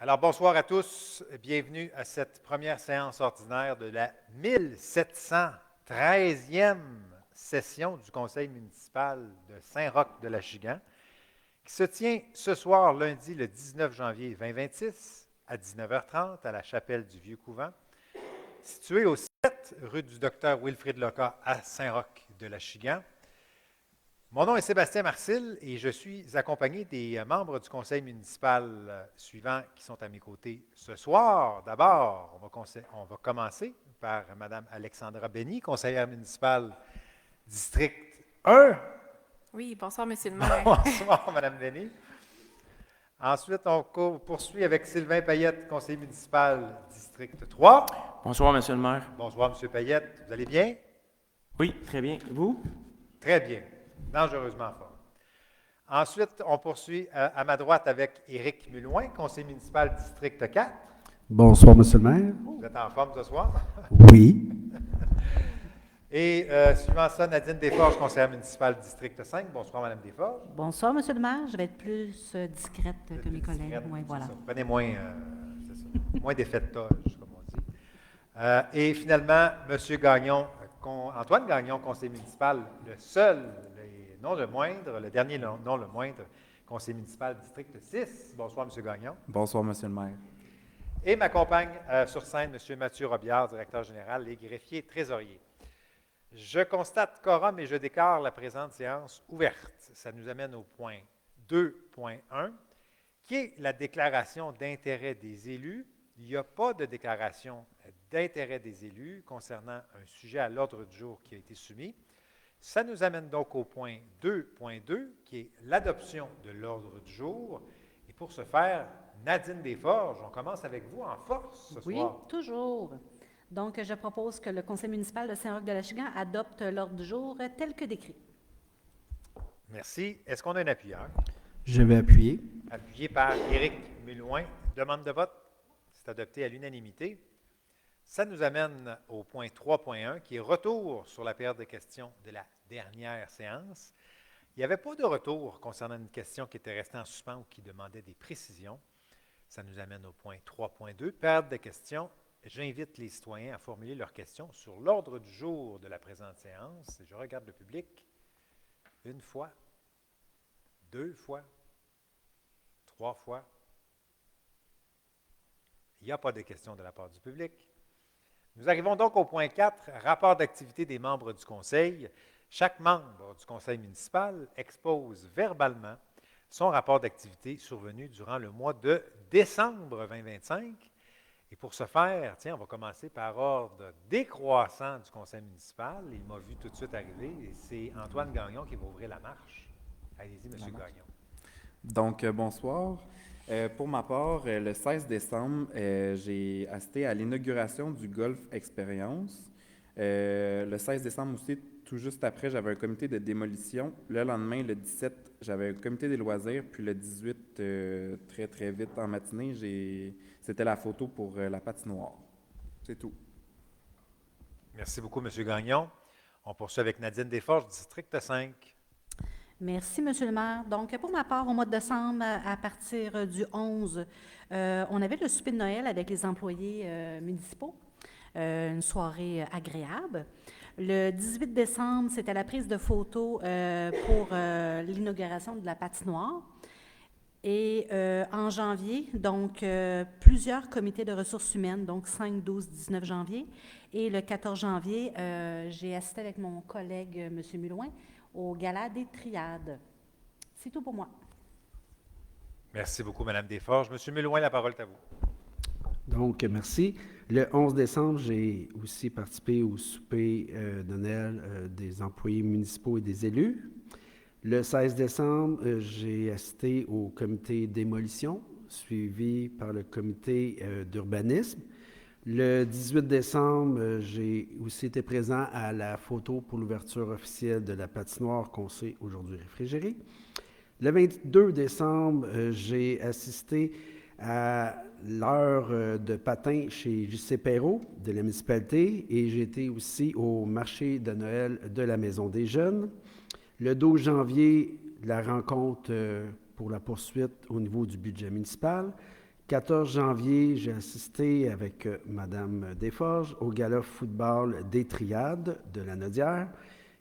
Alors, bonsoir à tous. Bienvenue à cette première séance ordinaire de la 1713e session du Conseil municipal de Saint-Roch-de-l'Achigan, qui se tient ce soir, lundi, le 19 janvier 2026, à 19h30, à la chapelle du Vieux-Couvent, située au 7 rue du Docteur Wilfrid Leca à Saint-Roch-de-l'Achigan. Mon nom est Sébastien Marcil et je suis accompagné des membres du conseil municipal suivants qui sont à mes côtés ce soir. D'abord, on va commencer par Mme Alexandra Benny, conseillère municipale district 1. Oui, bonsoir, Monsieur le maire. Bonsoir, Mme Benny. Ensuite, on poursuit avec Sylvain Payette, conseiller municipal district 3. Bonsoir, Monsieur le maire. Bonsoir, M. Payette. Vous allez bien? Oui, très bien. Vous? Très bien. Dangereusement fort. Ensuite, on poursuit à ma droite avec Éric Mulouin, conseiller municipal district 4. Bonsoir, Monsieur le maire. Vous êtes en forme ce soir? Oui. Et suivant ça, Nadine Desforges, conseillère municipale district 5. Bonsoir, Mme Desforges. Bonsoir, Monsieur le maire. Je vais être plus discrète que mes collègues. Discrète, Oui, voilà. Prenez moins, c'est ça, moins d'effet de toge, comme on dit. Et finalement, M. Gagnon, Antoine Gagnon, conseiller municipal, le seul, et non le moindre, le dernier non le moindre, conseiller municipal district 6. Bonsoir, M. Gagnon. Bonsoir, Monsieur le maire. Et m'accompagne sur scène M. Mathieu Robillard, directeur général, les greffiers trésoriers. Je constate quorum et je déclare la présente séance ouverte. Ça nous amène au point 2.1, qui est la déclaration d'intérêt des élus. Il n'y a pas de déclaration d'intérêt des élus concernant un sujet à l'ordre du jour qui a été soumis. Ça nous amène donc au point 2.2, qui est l'adoption de l'ordre du jour. Et pour ce faire, Nadine Desforges, on commence avec vous en force ce Oui, soir. toujours. Donc, je propose que le conseil municipal de Saint-Roch-de-l'Achigan adopte l'ordre du jour tel que décrit. Merci. Est-ce qu'on a un appuyeur? Je vais appuyer. Appuyé par Éric Mulouin. Demande de vote. C'est adopté à l'unanimité. Ça nous amène au point 3.1, qui est retour sur la période de questions de la dernière séance. Il n'y avait pas de retour concernant une question qui était restée en suspens ou qui demandait des précisions. Ça nous amène au point 3.2, période de questions. J'invite les citoyens à formuler leurs questions sur l'ordre du jour de la présente séance. Je regarde le public. Une fois, deux fois, trois fois. Il n'y a pas de questions de la part du public. Nous arrivons donc au point 4, rapport d'activité des membres du conseil. Chaque membre du conseil municipal expose verbalement son rapport d'activité survenu durant le mois de décembre 2025. Et pour ce faire, tiens, on va commencer par ordre décroissant du conseil municipal. Il m'a vu tout de suite arriver et c'est Antoine Gagnon qui va ouvrir la marche. Allez-y, M. Gagnon. Donc, bonsoir. Pour ma part, le 16 décembre, j'ai assisté à l'inauguration du Golf Expérience. Le 16 décembre aussi, tout juste après, j'avais un comité de démolition. Le lendemain, le 17, j'avais un comité des loisirs. Puis le 18, très, très vite en matinée, c'était la photo pour la patinoire. C'est tout. Merci beaucoup, M. Gagnon. On poursuit avec Nadine Desforges, district 5. Merci, Monsieur le maire. Donc, pour ma part, au mois de décembre, à partir du 11, on avait le souper de Noël avec les employés municipaux, une soirée agréable. Le 18 décembre, c'était la prise de photos pour l'inauguration de la patinoire. Et en janvier, donc, plusieurs comités de ressources humaines, donc 5, 12, 19 janvier. Et le 14 janvier, j'ai assisté avec mon collègue, M. Mulouin, au gala des triades. C'est tout pour moi. Merci beaucoup, Mme Desforges. M. Mulouin, la parole est à vous. Donc, merci. Le 11 décembre, j'ai aussi participé au souper de Noël des employés municipaux et des élus. Le 16 décembre, j'ai assisté au comité démolition, suivi par le comité d'urbanisme. Le 18 décembre, j'ai aussi été présent à la photo pour l'ouverture officielle de la patinoire qu'on sait aujourd'hui réfrigérée. Le 22 décembre, j'ai assisté à l'heure de patin chez J.C. Perrault de la municipalité et j'ai été aussi au marché de Noël de la Maison des Jeunes. Le 12 janvier, la rencontre pour la poursuite au niveau du budget municipal 14 janvier, j'ai assisté avec Madame Desforges au gala football des Triades de la Nodière.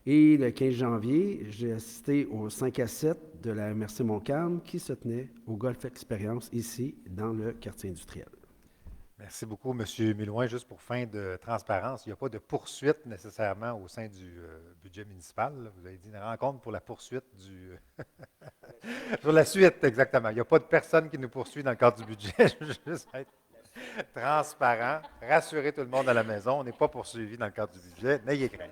Et le 15 janvier, j'ai assisté au 5 à 7 de la MRC Montcalm qui se tenait au Golf Expérience ici, dans le quartier industriel. Merci beaucoup, M. Milouin. Juste pour fin de transparence, il n'y a pas de poursuite nécessairement au sein du budget municipal. Là. Vous avez dit une rencontre pour la poursuite du... Sur la suite, exactement. Il n'y a pas de personne qui nous poursuit dans le cadre du budget. Je veux juste être transparent, rassurer tout le monde à la maison. On n'est pas poursuivi dans le cadre du budget. N'ayez crainte.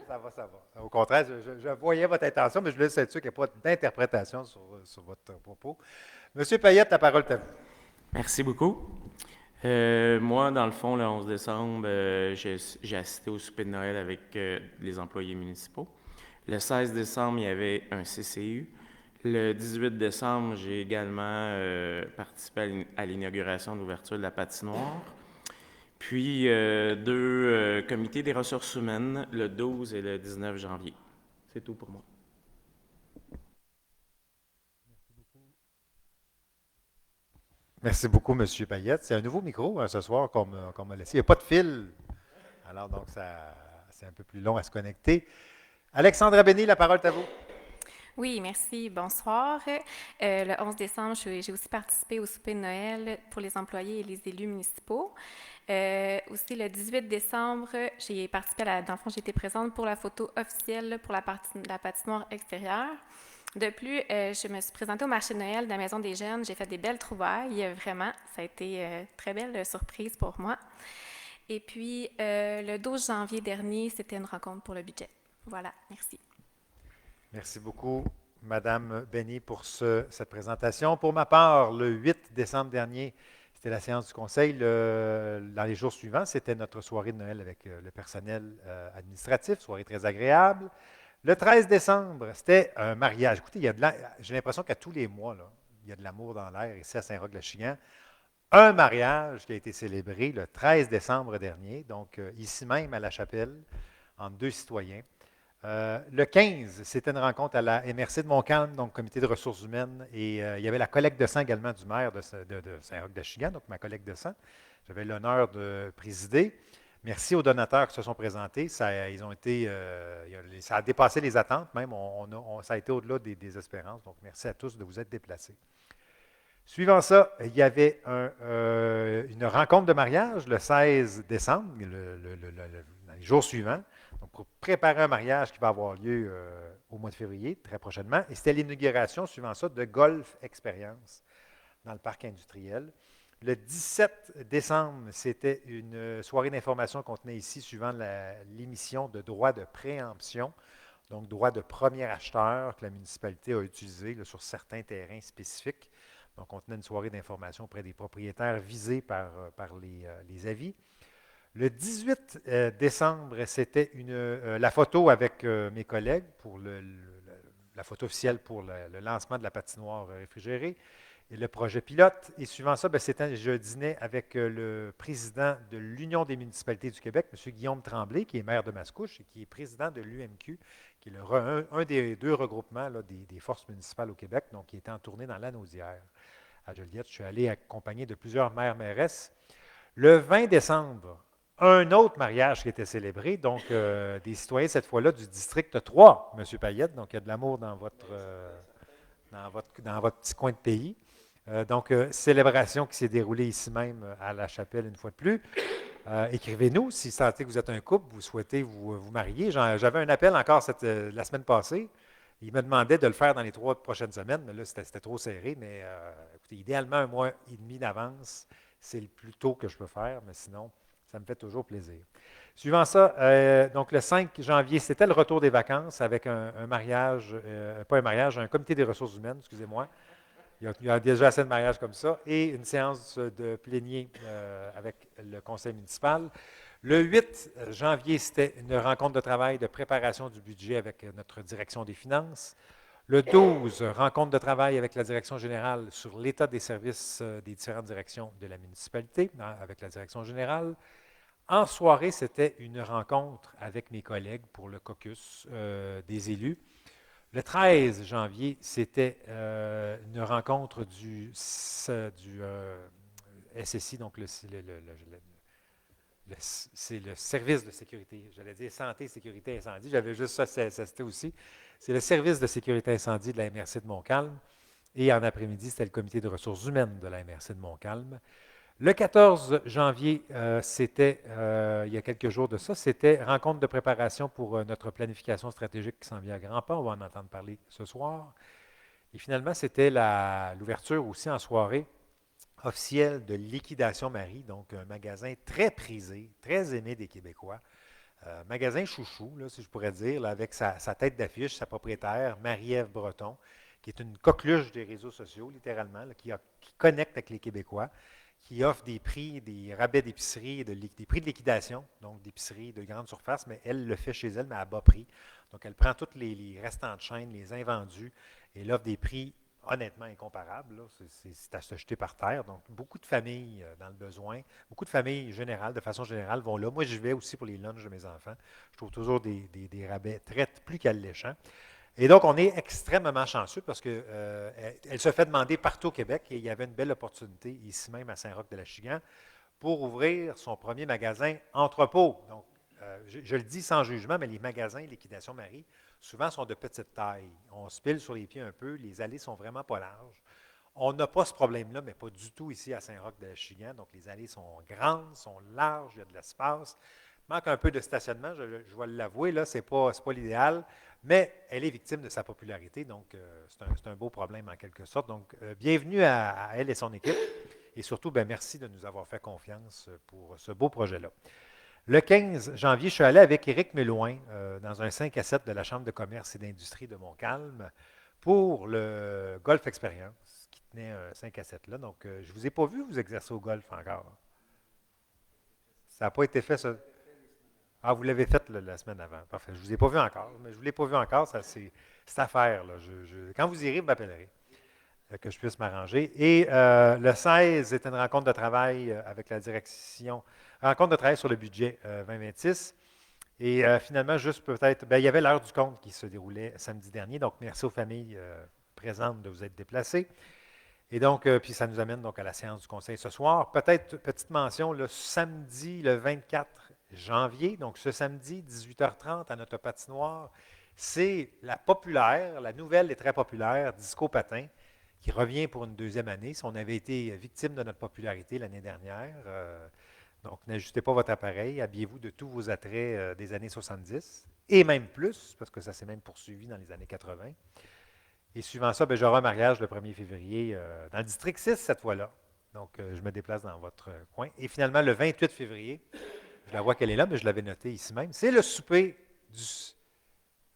Ça va, ça va. Au contraire, je voyais votre intention, mais je voulais être sûr qu'il n'y ait pas d'interprétation sur votre propos. Monsieur Payette, la parole est à vous. Merci beaucoup. Moi, dans le fond, le 11 décembre, j'ai assisté au souper de Noël avec les employés municipaux. Le 16 décembre, il y avait un CCU. Le 18 décembre, j'ai également participé à l'inauguration de l'ouverture de la patinoire. Puis, deux comités des ressources humaines, le 12 et le 19 janvier. C'est tout pour moi. Merci beaucoup, M. Payette. C'est un nouveau micro ce soir qu'on m'a laissé. Il n'y a pas de fil. Alors, donc, c'est un peu plus long à se connecter. Alexandra Béni, la parole est à vous. Oui, merci. Bonsoir. Le 11 décembre, j'ai aussi participé au souper de Noël pour les employés et les élus municipaux. Aussi, le 18 décembre, j'ai participé dans le fond, j'ai été présente pour la photo officielle pour la patinoire extérieure. De plus, je me suis présentée au marché de Noël de la Maison des Jeunes. J'ai fait des belles trouvailles, vraiment. Ça a été très belle surprise pour moi. Et puis, le 12 janvier dernier, c'était une rencontre pour le budget. Voilà, merci. Merci beaucoup, Madame Béni, pour cette présentation. Pour ma part, le 8 décembre dernier, c'était la séance du conseil. Dans les jours suivants, c'était notre soirée de Noël avec le personnel administratif, soirée très agréable. Le 13 décembre, c'était un mariage. Écoutez, j'ai l'impression qu'à tous les mois, là, il y a de l'amour dans l'air ici à Saint-Roch-le-Chigan. Un mariage qui a été célébré le 13 décembre dernier, donc ici même à la chapelle, entre deux citoyens. Le 15, c'était une rencontre à la MRC de Montcalm, donc comité de ressources humaines, et il y avait la collecte de sang également du maire de Saint-Roch-de-Chigan, donc ma collecte de sang. J'avais l'honneur de présider. Merci aux donateurs qui se sont présentés. Ça a dépassé les attentes, même. Ça a été au-delà des espérances. Donc, merci à tous de vous être déplacés. Suivant ça, il y avait une rencontre de mariage le 16 décembre, dans les jours suivants, donc pour préparer un mariage qui va avoir lieu au mois de février, très prochainement. Et c'était l'inauguration, suivant ça, de Golf Expérience dans le parc industriel. Le 17 décembre, c'était une soirée d'information qu'on tenait ici, suivant l'émission de droits de préemption, donc droits de premier acheteur que la municipalité a utilisé sur certains terrains spécifiques. Donc, on tenait une soirée d'information auprès des propriétaires visés par les avis. Le 18 décembre, c'était la photo avec mes collègues pour la photo officielle pour le lancement de la patinoire réfrigérée et le projet pilote. Et suivant ça, je dînais avec le président de l'Union des municipalités du Québec, M. Guillaume Tremblay, qui est maire de Mascouche et qui est président de l'UMQ, qui est un des deux regroupements des forces municipales au Québec, donc qui était en tournée dans l'Anaudière à Joliette. Je suis allé accompagné de plusieurs maires-mairesses. Le 20 décembre, un autre mariage qui était célébré, donc des citoyens cette fois-là du district 3, M. Payette, donc il y a de l'amour dans votre petit coin de pays. Donc, célébration qui s'est déroulée ici même à la chapelle une fois de plus. Écrivez-nous si vous sentez que vous êtes un couple, vous souhaitez vous marier. J'avais un appel encore la semaine passée. Il me demandait de le faire dans les 3 prochaines semaines, mais là, c'était trop serré. Mais écoutez, idéalement, 1 mois et demi d'avance, c'est le plus tôt que je peux faire, mais sinon, ça me fait toujours plaisir. Suivant ça, donc le 5 janvier, c'était le retour des vacances avec un mariage, pas un mariage, un comité des ressources humaines, excusez-moi. Il y a déjà assez de mariages comme ça, et une séance de plénier avec le conseil municipal. Le 8 janvier, c'était une rencontre de travail de préparation du budget avec notre direction des finances. Le 12, rencontre de travail avec la direction générale sur l'état des services des différentes directions de la municipalité, avec la direction générale. En soirée, c'était une rencontre avec mes collègues pour le caucus des élus. Le 13 janvier, c'était une rencontre du SSI, donc c'est le service de sécurité. J'allais dire santé, sécurité, incendie. J'avais juste ça, c'était aussi. C'est le service de sécurité incendie de la MRC de Montcalm. Et en après-midi, c'était le comité de ressources humaines de la MRC de Montcalm. Le 14 janvier, c'était, il y a quelques jours de ça, c'était rencontre de préparation pour notre planification stratégique qui s'en vient à grands pas. On va en entendre parler ce soir. Et finalement, c'était l'ouverture aussi en soirée officielle de Liquidation Marie, donc un magasin très prisé, très aimé des Québécois. Magasin chouchou, là, si je pourrais dire, là, avec sa tête d'affiche, sa propriétaire, Marie-Ève Breton, qui est une coqueluche des réseaux sociaux, littéralement, là, qui connecte avec les Québécois, qui offre des prix, des rabais d'épicerie, des prix de liquidation, donc d'épicerie de grande surface, mais elle le fait chez elle, mais à bas prix. Donc, elle prend tous les restants de chaîne, les invendus, et elle offre des prix honnêtement incomparables. C'est à se jeter par terre. Donc, beaucoup de familles dans le besoin, beaucoup de familles générales, de façon générale, vont là. Moi, je vais aussi pour les lunchs de mes enfants. Je trouve toujours des rabais très plus qu'alléchants. Et donc, on est extrêmement chanceux parce qu'elle se fait demander partout au Québec et il y avait une belle opportunité ici même à Saint-Roch-de-l'Achigan pour ouvrir son premier magasin entrepôt. Donc, je le dis sans jugement, mais les magasins Liquidation Marie, souvent sont de petite taille. On se pile sur les pieds un peu, les allées sont vraiment pas larges. On n'a pas ce problème-là, mais pas du tout ici à Saint-Roch-de-l'Achigan. Donc, les allées sont grandes, sont larges, il y a de l'espace. Il manque un peu de stationnement, je vais l'avouer, là, ce n'est pas l'idéal, mais elle est victime de sa popularité, donc c'est un beau problème en quelque sorte. Donc, bienvenue à elle et son équipe, et surtout, merci de nous avoir fait confiance pour ce beau projet-là. Le 15 janvier, je suis allé avec Éric Mélouin dans un 5 à 7 de la Chambre de commerce et d'industrie de Montcalm pour le Golf Expérience, qui tenait un 5 à 7 là. Donc, je ne vous ai pas vu vous exercer au golf encore. Ça n'a pas été fait, ça. Ah, vous l'avez fait la semaine avant. Parfait. Je ne vous ai pas vu encore, mais je ne vous l'ai pas vu encore. Ça, c'est affaire. Là. Quand vous irez, vous m'appellerez, que je puisse m'arranger. Et le 16, c'était une rencontre de travail avec la direction, rencontre de travail sur le budget 2026. Et finalement, juste peut-être, il y avait l'heure du compte qui se déroulait samedi dernier. Donc, merci aux familles présentes de vous être déplacées. Et donc, puis ça nous amène donc à la séance du conseil ce soir. Peut-être, petite mention, le samedi, le 24 janvier, donc ce samedi, 18h30 à notre patinoire, c'est la nouvelle et très populaire Disco Patin qui revient pour une deuxième année. Si on avait été victime de notre popularité l'année dernière, donc n'ajustez pas votre appareil, habillez-vous de tous vos attraits des années 70 et même plus, parce que ça s'est même poursuivi dans les années 80. Et suivant ça, j'aurai un mariage le 1er février dans le district 6 cette fois-là. Donc, je me déplace dans votre coin. Et finalement, le 28 février, je la vois qu'elle est là, mais je l'avais noté ici même, c'est le souper du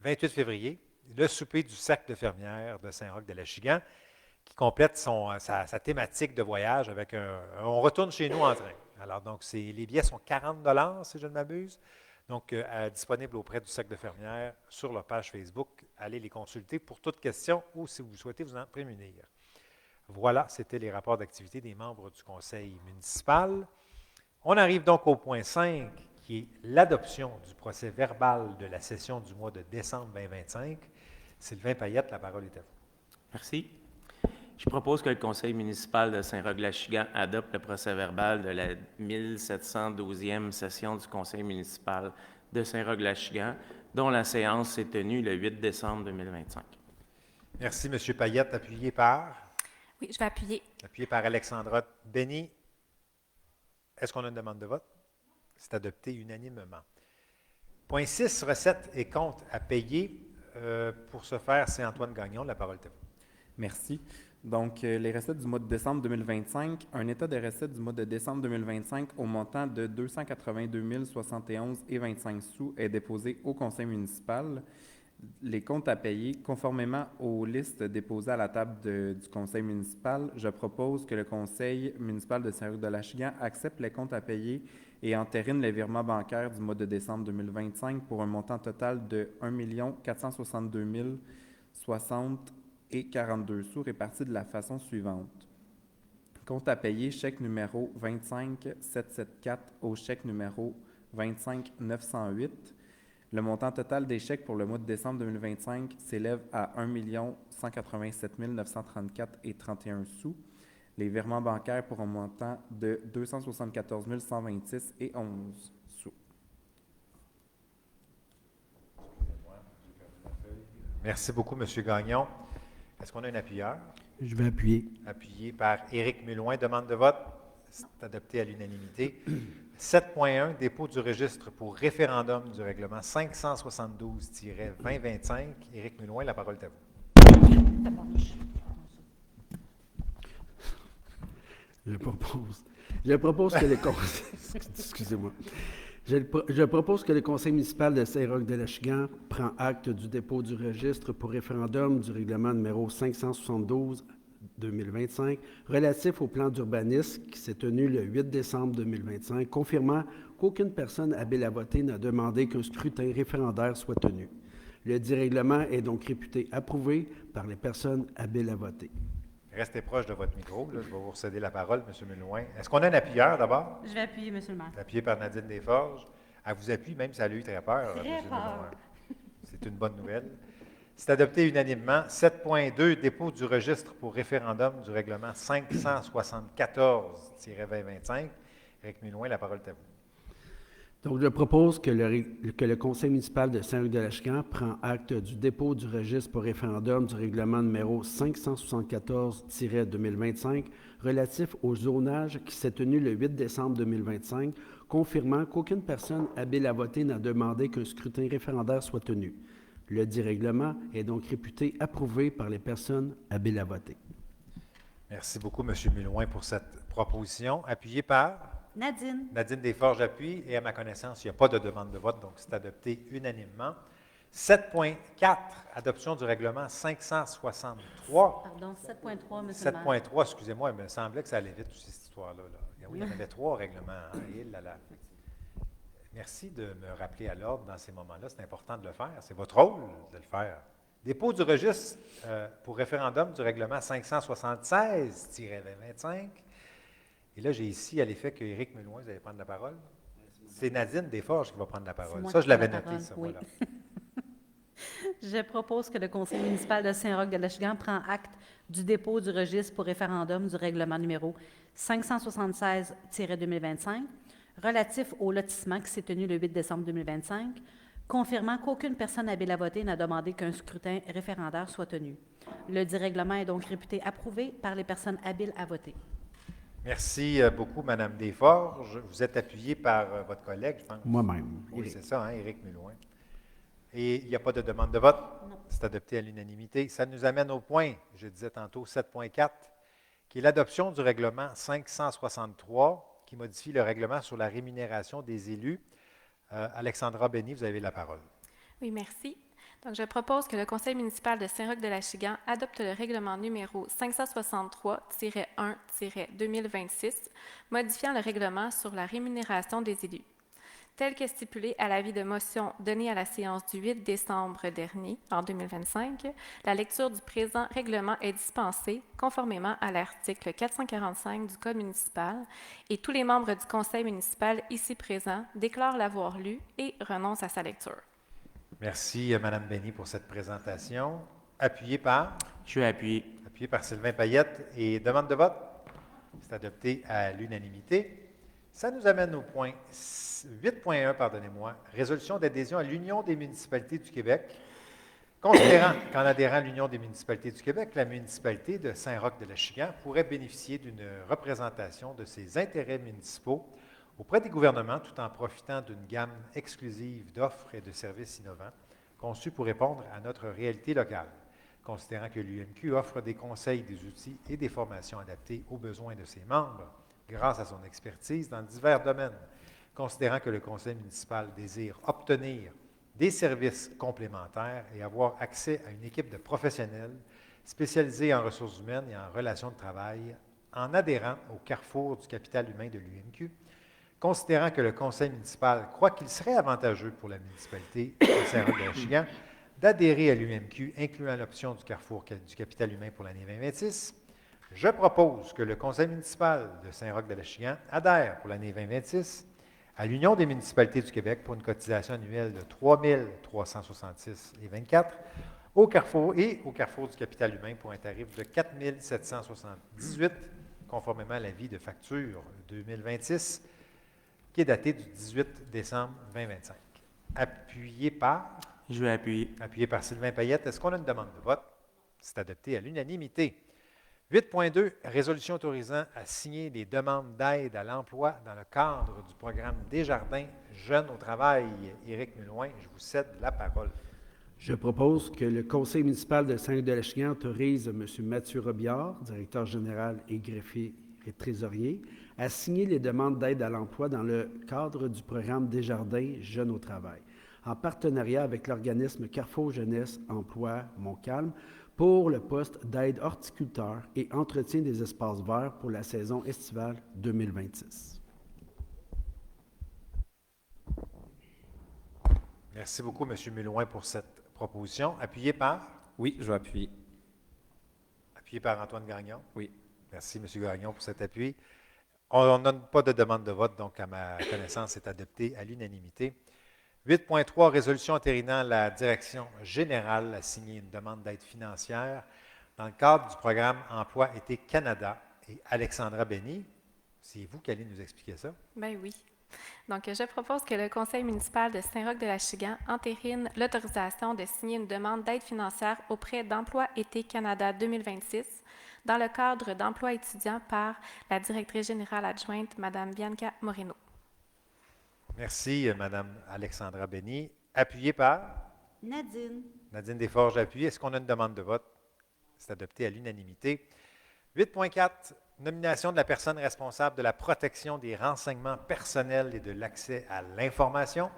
28 février, le souper du Cercle de fermières de Saint-Roch-de-l'Achigan, qui complète sa thématique de voyage avec on retourne chez nous en train. Alors, donc, les billets sont 40 $ si je ne m'abuse. Donc, disponible auprès du Cercle de fermières sur leur page Facebook. Allez les consulter pour toute question ou si vous souhaitez vous en prémunir. Voilà, c'était les rapports d'activité des membres du conseil municipal. On arrive donc au point 5, qui est l'adoption du procès verbal de la session du mois de décembre 2025. Sylvain Payette, la parole est à vous. Merci. Je propose que le conseil municipal de Saint-Roch-de-l'Achigan adopte le procès-verbal de la 1712e session du conseil municipal de Saint-Roch-de-l'Achigan, dont la séance s'est tenue le 8 décembre 2025. Merci, M. Payette. Appuyé par? Oui, je vais appuyer. Appuyé par Alexandra Denis. Est-ce qu'on a une demande de vote? C'est adopté unanimement. Point 6, recettes et comptes à payer. Pour ce faire, c'est Antoine Gagnon. La parole est à vous. Merci. Donc, les recettes du mois de décembre 2025, un état des recettes du mois de décembre 2025 au montant de 282 071,25 sous est déposé au conseil municipal. Les comptes à payer, conformément aux listes déposées à la table du conseil municipal, je propose que le conseil municipal de Saint-Roch-de-l'Achigan accepte les comptes à payer et entérine les virements bancaires du mois de décembre 2025 pour un montant total de 1 462 060 et 42 sous répartis de la façon suivante. Compte à payer, chèque numéro 25 774 au chèque numéro 25 908. Le montant total des chèques pour le mois de décembre 2025 s'élève à 1 187 934,31 sous. Les virements bancaires pour un montant de 274 126,11 sous. Merci beaucoup, M. Gagnon. Est-ce qu'on a un appuyeur? Je vais appuyer. Appuyé par Éric Mulouin. Demande de vote. C'est adopté à l'unanimité. 7.1, dépôt du registre pour référendum du règlement 572-2025. Éric Mulouin, la parole est à vous. Je propose que le conseil... Excusez-moi. Je propose que le conseil municipal de Saint-Roch-de-l'Achigan prend acte du dépôt du registre pour référendum du règlement numéro 572-2025 relatif au plan d'urbanisme qui s'est tenu le 8 décembre 2025, confirmant qu'aucune personne habile à voter n'a demandé qu'un scrutin référendaire soit tenu. Le dit règlement est donc réputé approuvé par les personnes habiles à voter. Restez proche de votre micro. Là, je vais vous céder la parole, M. Mulouin. Est-ce qu'on a un appuyeur d'abord? Je vais appuyer, Monsieur le maire. Appuyé par Nadine Desforges. Elle vous appuie, même si elle a eu très peur. Très M. peur. Mulouin. C'est une bonne nouvelle. C'est adopté unanimement. 7.2, dépôt du registre pour référendum du règlement 574-2025. Éric Mulouin, la parole est à vous. Donc, je propose que le conseil municipal de Saint-Luc-de-l'Achigan prend acte du dépôt du registre pour référendum du règlement numéro 574-2025 relatif au zonage qui s'est tenu le 8 décembre 2025, confirmant qu'aucune personne habile à voter n'a demandé qu'un scrutin référendaire soit tenu. Le dit règlement est donc réputé approuvé par les personnes habiles à voter. Merci beaucoup, M. Mulouin, pour cette proposition. Appuyé par Nadine. Nadine Desforges appuie et à ma connaissance, il n'y a pas de demande de vote, donc c'est adopté unanimement. 7.4, adoption du règlement 563. Pardon, 7.3, Monsieur le maire. 7.3, excusez-moi, il me semblait que ça allait vite, cette histoire-là. Là. Oui, il y en avait 3 règlements. Hein, et là, là. Merci de me rappeler à l'ordre dans ces moments-là. C'est important de le faire. C'est votre rôle de le faire. Dépôt du registre pour référendum du règlement 576-2025. Et là, j'ai ici à l'effet que Éric Mulouin, vous allez prendre la parole. C'est Nadine Desforges qui va prendre la parole. moi Ça, qui je l'avais prends la noté, parole, ça. oui. Voilà. Je propose que le conseil municipal de Saint-Roch-de-l'Achigan prend acte du dépôt du registre pour référendum du règlement numéro 576-2025 relatif au lotissement qui s'est tenu le 8 décembre 2025, confirmant qu'aucune personne habile à voter n'a demandé qu'un scrutin référendaire soit tenu. Le dit règlement est donc réputé approuvé par les personnes habiles à voter. Merci beaucoup, Mme Desforges. Vous êtes appuyé par votre collègue, je pense. Moi-même. Oui, c'est ça, hein, Éric Mulouin. Et il n'y a pas de demande de vote? Non. C'est adopté à l'unanimité. Ça nous amène au point, je disais tantôt, 7.4, qui est l'adoption du règlement 563, qui modifie le règlement sur la rémunération des élus. Alexandra Benny, vous avez la parole. Oui, merci. Donc, je propose que le conseil municipal de Saint-Roch-de-l'Achigan adopte le règlement numéro 563-1-2026, modifiant le règlement sur la rémunération des élus. Tel que stipulé à l'avis de motion donné à la séance du 8 décembre dernier, en 2025, la lecture du présent règlement est dispensée conformément à l'article 445 du Code municipal et tous les membres du conseil municipal ici présents déclarent l'avoir lu et renoncent à sa lecture. Merci, Mme Benny, pour cette présentation. Appuyé par? Je suis appuyé. Appuyé par Sylvain Payette. Et demande de vote? C'est adopté à l'unanimité. Ça nous amène au point 8.1, pardonnez-moi, résolution d'adhésion à l'Union des municipalités du Québec. Considérant qu'en adhérant à l'Union des municipalités du Québec, la municipalité de Saint-Roch-de-l'Achigan pourrait bénéficier d'une représentation de ses intérêts municipaux auprès des gouvernements tout en profitant d'une gamme exclusive d'offres et de services innovants conçus pour répondre à notre réalité locale. Considérant que l'UMQ offre des conseils, des outils et des formations adaptés aux besoins de ses membres grâce à son expertise dans divers domaines, considérant que le conseil municipal désire obtenir des services complémentaires et avoir accès à une équipe de professionnels spécialisés en ressources humaines et en relations de travail en adhérant au carrefour du capital humain de l'UMQ, considérant que le conseil municipal croit qu'il serait avantageux pour la municipalité de Saint-Roch-de-l'Achigan d'adhérer à l'UMQ, incluant l'option du carrefour du capital humain pour l'année 2026, je propose que le conseil municipal de Saint-Roch-de-l'Achigan adhère pour l'année 2026 à l'Union des municipalités du Québec pour une cotisation annuelle de 3 366,24 au Carrefour du Capital humain pour un tarif de 4 778 conformément à l'avis de facture 2026 qui est daté du 18 décembre 2025. Appuyé par Je vais appuyer. Sylvain Payette. Est-ce qu'on a une demande de vote? C'est adopté à l'unanimité. 8.2, résolution autorisant à signer des demandes d'aide à l'emploi dans le cadre du programme Desjardins Jeunes au travail. Éric Mulouin, je vous cède la parole. Je propose que le conseil municipal de Saint-Luc-de-Lachiguan autorise M. Mathieu Robillard, directeur général et greffier et trésorier, à signer les demandes d'aide à l'emploi dans le cadre du programme Desjardins Jeunes au travail, en partenariat avec l'organisme Carrefour Jeunesse Emploi Montcalm pour le poste d'aide horticulteur et entretien des espaces verts pour la saison estivale 2026. Merci beaucoup, M. Mulouin, pour cette proposition. Appuyé par? Oui, je vais appuyer. Appuyé par Antoine Gagnon. Oui. Merci, M. Gagnon, pour cet appui. On n'a pas de demande de vote, donc à ma connaissance, c'est adopté à l'unanimité. 8.3, résolution entérinant la direction générale à signer une demande d'aide financière dans le cadre du programme Emploi Été Canada. Et Alexandra Benny, c'est vous qui allez nous expliquer ça? Ben oui. Donc, je propose que le conseil municipal de Saint-Roch-de-Lachiguan entérine l'autorisation de signer une demande d'aide financière auprès d'Emploi Été Canada 2026 dans le cadre d'emploi étudiant par la directrice générale adjointe, Mme Bianca Moreno. Merci, Mme Alexandra Benny. Appuyé par? Nadine. Nadine Desforges, appuyé. Est-ce qu'on a une demande de vote? C'est adopté à l'unanimité. 8.4, nomination de la personne responsable de la protection des renseignements personnels et de l'accès à l'information.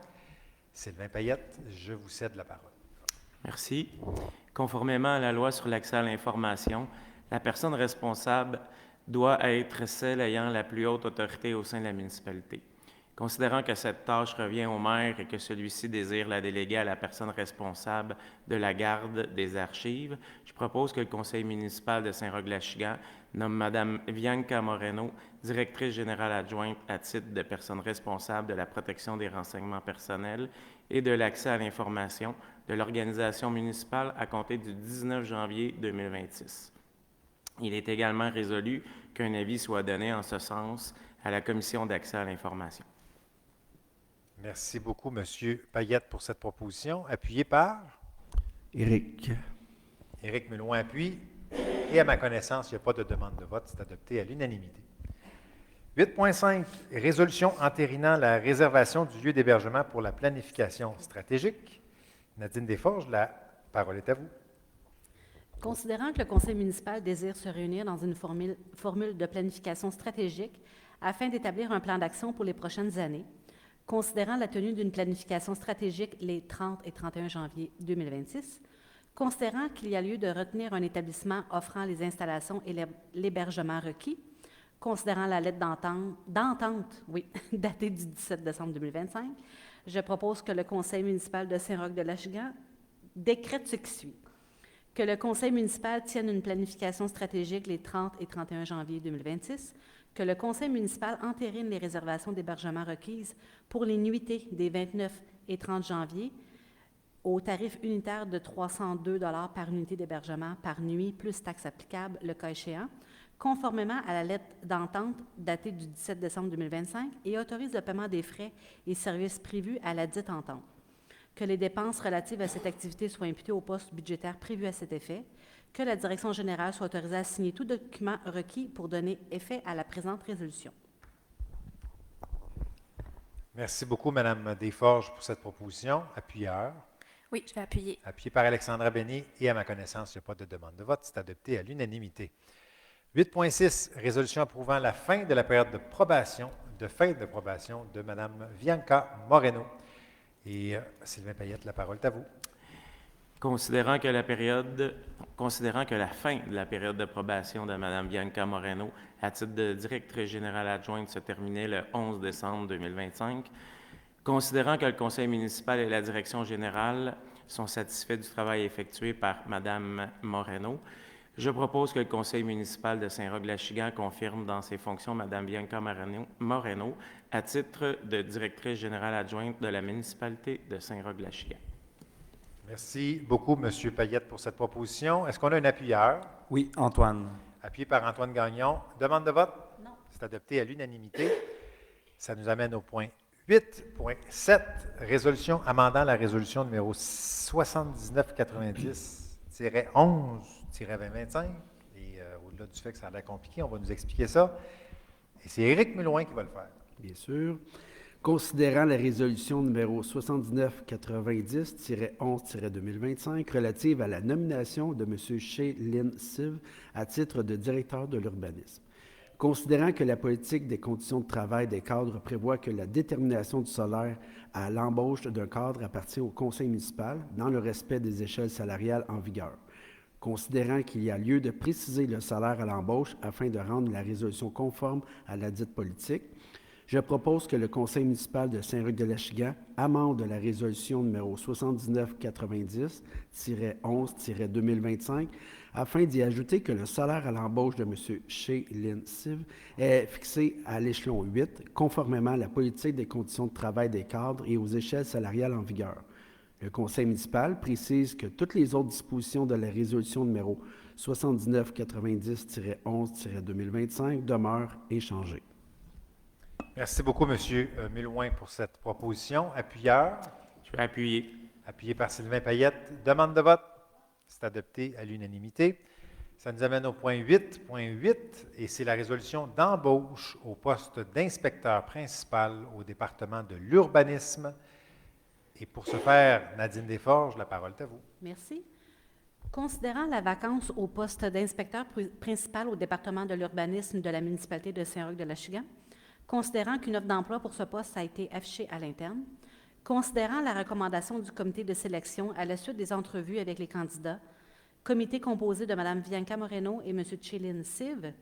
Sylvain Payette, je vous cède la parole. Merci. Conformément à la loi sur l'accès à l'information, la personne responsable doit être celle ayant la plus haute autorité au sein de la municipalité. Considérant que cette tâche revient au maire et que celui-ci désire la déléguer à la personne responsable de la garde des archives, je propose que le conseil municipal de Saint-Roch-de-Lachiguan nomme Mme Bianca Moreno, directrice générale adjointe à titre de personne responsable de la protection des renseignements personnels et de l'accès à l'information de l'organisation municipale à compter du 19 janvier 2026. Il est également résolu qu'un avis soit donné en ce sens à la commission d'accès à l'information. Merci beaucoup, M. Payette, pour cette proposition. Appuyé par? Éric. Éric Mulouin appuie. Et à ma connaissance, il n'y a pas de demande de vote. C'est adopté à l'unanimité. 8.5, résolution entérinant la réservation du lieu d'hébergement pour la planification stratégique. Nadine Desforges, la parole est à vous. Considérant que le conseil municipal désire se réunir dans une formule de planification stratégique afin d'établir un plan d'action pour les prochaines années, considérant la tenue d'une planification stratégique les 30 et 31 janvier 2026, considérant qu'il y a lieu de retenir un établissement offrant les installations et l'hébergement requis, considérant la lettre d'entente, datée du 17 décembre 2025, je propose que le conseil municipal de Saint-Roch-de-Lachiguan décrète ce qui suit. Que le conseil municipal tienne une planification stratégique les 30 et 31 janvier 2026, que le conseil municipal entérine les réservations d'hébergement requises pour les nuitées des 29 et 30 janvier au tarif unitaire de 302 $ par unité d'hébergement par nuit, plus taxes applicables, le cas échéant, conformément à la lettre d'entente datée du 17 décembre 2025 et autorise le paiement des frais et services prévus à la dite entente. Que les dépenses relatives à cette activité soient imputées au poste budgétaire prévu à cet effet, que la direction générale soit autorisée à signer tout document requis pour donner effet à la présente résolution. Merci beaucoup, Mme Desforges, pour cette proposition. Appuyeur. Oui, je vais appuyer. Appuyé par Alexandra Benny. Et à ma connaissance, il n'y a pas de demande de vote. C'est adopté à l'unanimité. 8.6, résolution approuvant la fin de la période de probation de Mme Bianca Moreno. Et Sylvain Payette, la parole est à vous. Considérant que la fin de la période de probation de Mme Bianca Moreno à titre de directrice générale adjointe se terminait le 11 décembre 2025, considérant que le conseil municipal et la direction générale sont satisfaits du travail effectué par Mme Moreno, Je propose que le conseil municipal de Saint-Roch-de-L'Achigan confirme dans ses fonctions Mme Bianca Moreno à titre de directrice générale adjointe de la municipalité de Saint-Roch-de-L'Achigan. Merci beaucoup, M. Payette, pour cette proposition. Est-ce qu'on a un appuyeur? Oui, Antoine. Appuyé par Antoine Gagnon. Demande de vote? Non. C'est adopté à l'unanimité. Ça nous amène au point 8.7, résolution amendant la résolution numéro 7990-11-2025. Et au-delà du fait que ça a l'air compliqué, on va nous expliquer ça. Et c'est Éric Melouin qui va le faire. Bien sûr. Considérant la résolution numéro 7990-11-2025 relative à la nomination de M. Shea-Lynn Siv à titre de directeur de l'urbanisme. Considérant que la politique des conditions de travail des cadres prévoit que la détermination du salaire à l'embauche d'un cadre appartient au conseil municipal dans le respect des échelles salariales en vigueur. Considérant qu'il y a lieu de préciser le salaire à l'embauche afin de rendre la résolution conforme à la dite politique, je propose que le conseil municipal de Saint-Roch-de-L'Achigan amende la résolution numéro 7990-11-2025 afin d'y ajouter que le salaire à l'embauche de M. Shea-Lynn Siv est fixé à l'échelon 8, conformément à la politique des conditions de travail des cadres et aux échelles salariales en vigueur. Le conseil municipal précise que toutes les autres dispositions de la résolution numéro 7990-11-2025 demeurent inchangées. Merci beaucoup, M. Melouin, pour cette proposition. Appuyeur? Je vais appuyer. Appuyé par Sylvain Payette. Demande de vote? C'est adopté à l'unanimité. Ça nous amène au point 8.8 et c'est la résolution d'embauche au poste d'inspecteur principal au département de l'urbanisme. Et pour ce faire, Nadine Desforges, la parole est à vous. Merci. Considérant la vacance au poste d'inspecteur principal au département de l'urbanisme de la municipalité de Saint-Roch-de-L'Achigan, considérant qu'une offre d'emploi pour ce poste a été affichée à l'interne, considérant la recommandation du comité de sélection à la suite des entrevues avec les candidats, comité composé de Mme Bianca Moreno et M. Shea-Lynn Siv,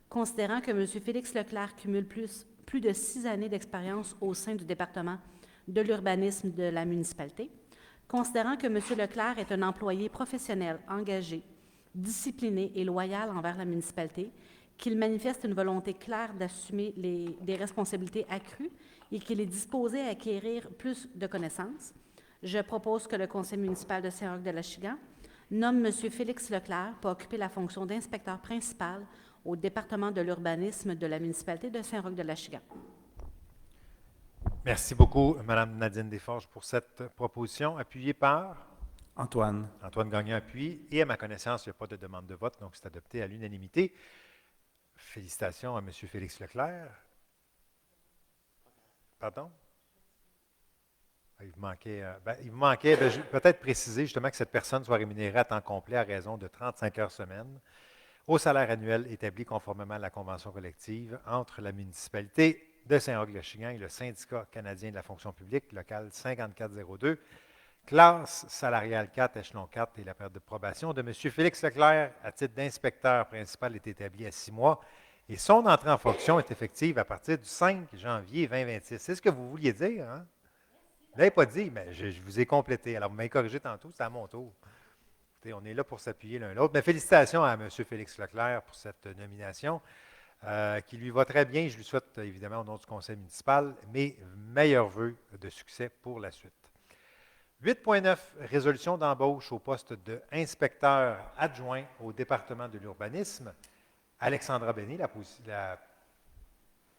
considérant que M. Félix Leclerc cumule plus de 6 années d'expérience au sein du département de l'urbanisme de la municipalité, considérant que M. Leclerc est un employé professionnel, engagé, discipliné et loyal envers la municipalité, qu'il manifeste une volonté claire d'assumer des responsabilités accrues et qu'il est disposé à acquérir plus de connaissances, je propose que le conseil municipal de Saint-Roch-de-L'Achigan nomme M. Félix Leclerc pour occuper la fonction d'inspecteur principal au département de l'urbanisme de la municipalité de Saint-Roch-de-L'Achigan. Merci beaucoup, Mme Nadine Desforges, pour cette proposition. Appuyée par? Antoine. Antoine Gagnon appuie. Et à ma connaissance, il n'y a pas de demande de vote, donc c'est adopté à l'unanimité. Félicitations à M. Félix Leclerc. Pardon? Il vous manquait, peut-être préciser justement que cette personne soit rémunérée à temps complet à raison de 35 heures semaine au salaire annuel établi conformément à la convention collective entre la municipalité de Saint-Roch-de-L'Achigan et le syndicat canadien de la fonction publique local 5402, classe salariale 4, échelon 4 et la période de probation de M. Félix Leclerc à titre d'inspecteur principal est établie à 6 mois et son entrée en fonction est effective à partir du 5 janvier 2026. C'est ce que vous vouliez dire, hein? Vous ne l'avez pas dit, mais je vous ai complété. Alors, vous m'avez corrigé tantôt, c'est à mon tour. Écoutez, on est là pour s'appuyer l'un l'autre. Mais félicitations à M. Félix Leclerc pour cette nomination qui lui va très bien. Je lui souhaite, évidemment, au nom du conseil municipal, mes meilleurs vœux de succès pour la suite. 8.9, résolution d'embauche au poste d'inspecteur adjoint au département de l'urbanisme. Alexandra Béni, la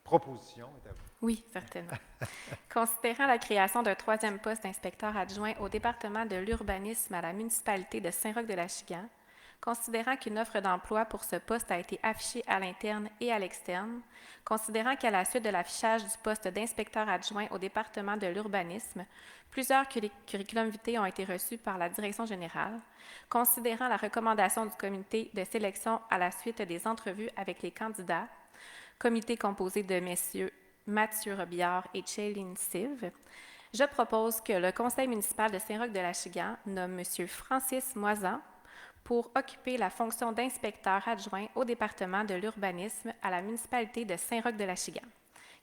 proposition est à vous. Oui, certainement. Considérant la création d'un 3e poste d'inspecteur adjoint au département de l'urbanisme à la municipalité de Saint-Roch-de-L'Achigan, considérant qu'une offre d'emploi pour ce poste a été affichée à l'interne et à l'externe, considérant qu'à la suite de l'affichage du poste d'inspecteur adjoint au département de l'urbanisme, plusieurs curriculums vitae ont été reçus par la direction générale, considérant la recommandation du comité de sélection à la suite des entrevues avec les candidats, comité composé de messieurs Mathieu Robillard et Shea-Lynn Siv, je propose que le conseil municipal de Saint-Roch-de-L'Achigan nomme M. Francis Moisan pour occuper la fonction d'inspecteur adjoint au département de l'urbanisme à la municipalité de Saint-Roch-de-L'Achigan,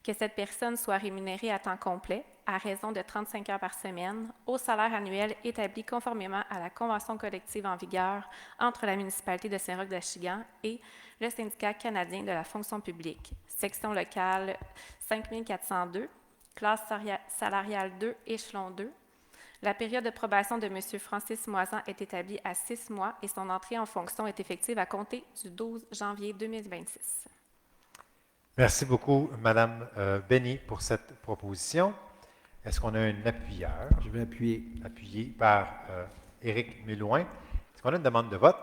que cette personne soit rémunérée à temps complet à raison de 35 heures par semaine au salaire annuel établi conformément à la convention collective en vigueur entre la municipalité de Saint-Roch-de-Achigan et le syndicat canadien de la fonction publique, section locale 5402, classe salariale 2, échelon 2. La période de probation de M. Francis Moisan est établie à 6 mois et son entrée en fonction est effective à compter du 12 janvier 2026. Merci beaucoup, Madame Benny, pour cette proposition. Est-ce qu'on a un appuyeur? Je vais appuyer. Appuyé par Éric Mélouin. Est-ce qu'on a une demande de vote?